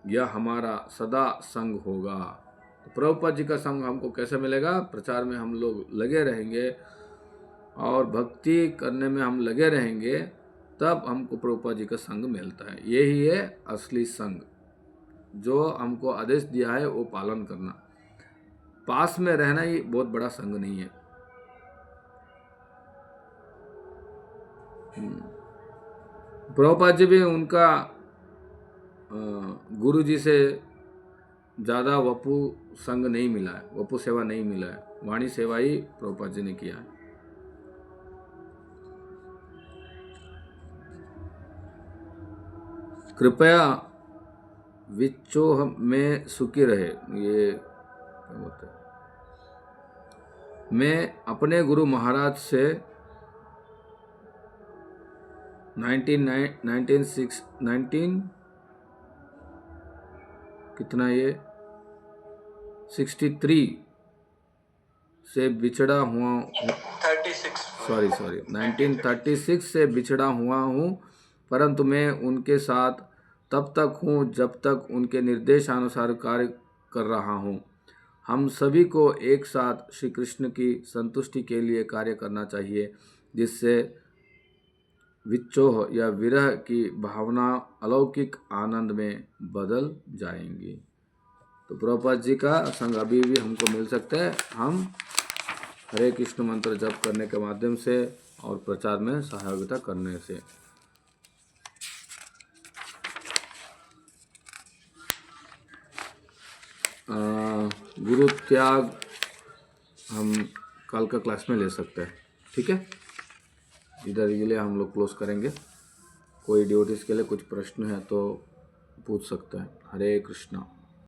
यह हमारा सदा संग होगा। तो प्रभुपाद जी का संग हमको कैसे मिलेगा? प्रचार में हम लोग लगे रहेंगे और भक्ति करने में हम लगे रहेंगे, तब हमको प्रभुपाद जी का संग मिलता है। यही है असली संग। जो हमको आदेश दिया है वो पालन करना। पास में रहना ही बहुत बड़ा संग नहीं है। प्रभुपाद जी भी उनका गुरु जी से ज़्यादा वपु संग नहीं मिला है, वपु सेवा नहीं मिला है। वाणी सेवा ही प्रभुपाद जी ने किया है। कृपया विच्चोह में सुखी रहे। ये क्या बोलते हैं? मैं अपने गुरु महाराज से 19 कितना ये 63 से बिछड़ा हुआ 1936 से बिछड़ा हुआ हूँ, परंतु मैं उनके साथ तब तक हूँ जब तक उनके निर्देशानुसार कार्य कर रहा हूँ। हम सभी को एक साथ श्री कृष्ण की संतुष्टि के लिए कार्य करना चाहिए, जिससे विच्छोह या विरह की भावना अलौकिक आनंद में बदल जाएंगी। तो प्रभुपाद जी का संग अभी भी हमको मिल सकता है, हम हरे कृष्ण मंत्र जप करने के माध्यम से और प्रचार में सहयोगिता करने से। गुरु त्याग हम कल का क्लास में ले सकते हैं, ठीक है। इधर ये लिए हम लोग क्लोज करेंगे। कोई ड्यूटीज के लिए कुछ प्रश्न है तो पूछ सकते हैं। हरे कृष्णा।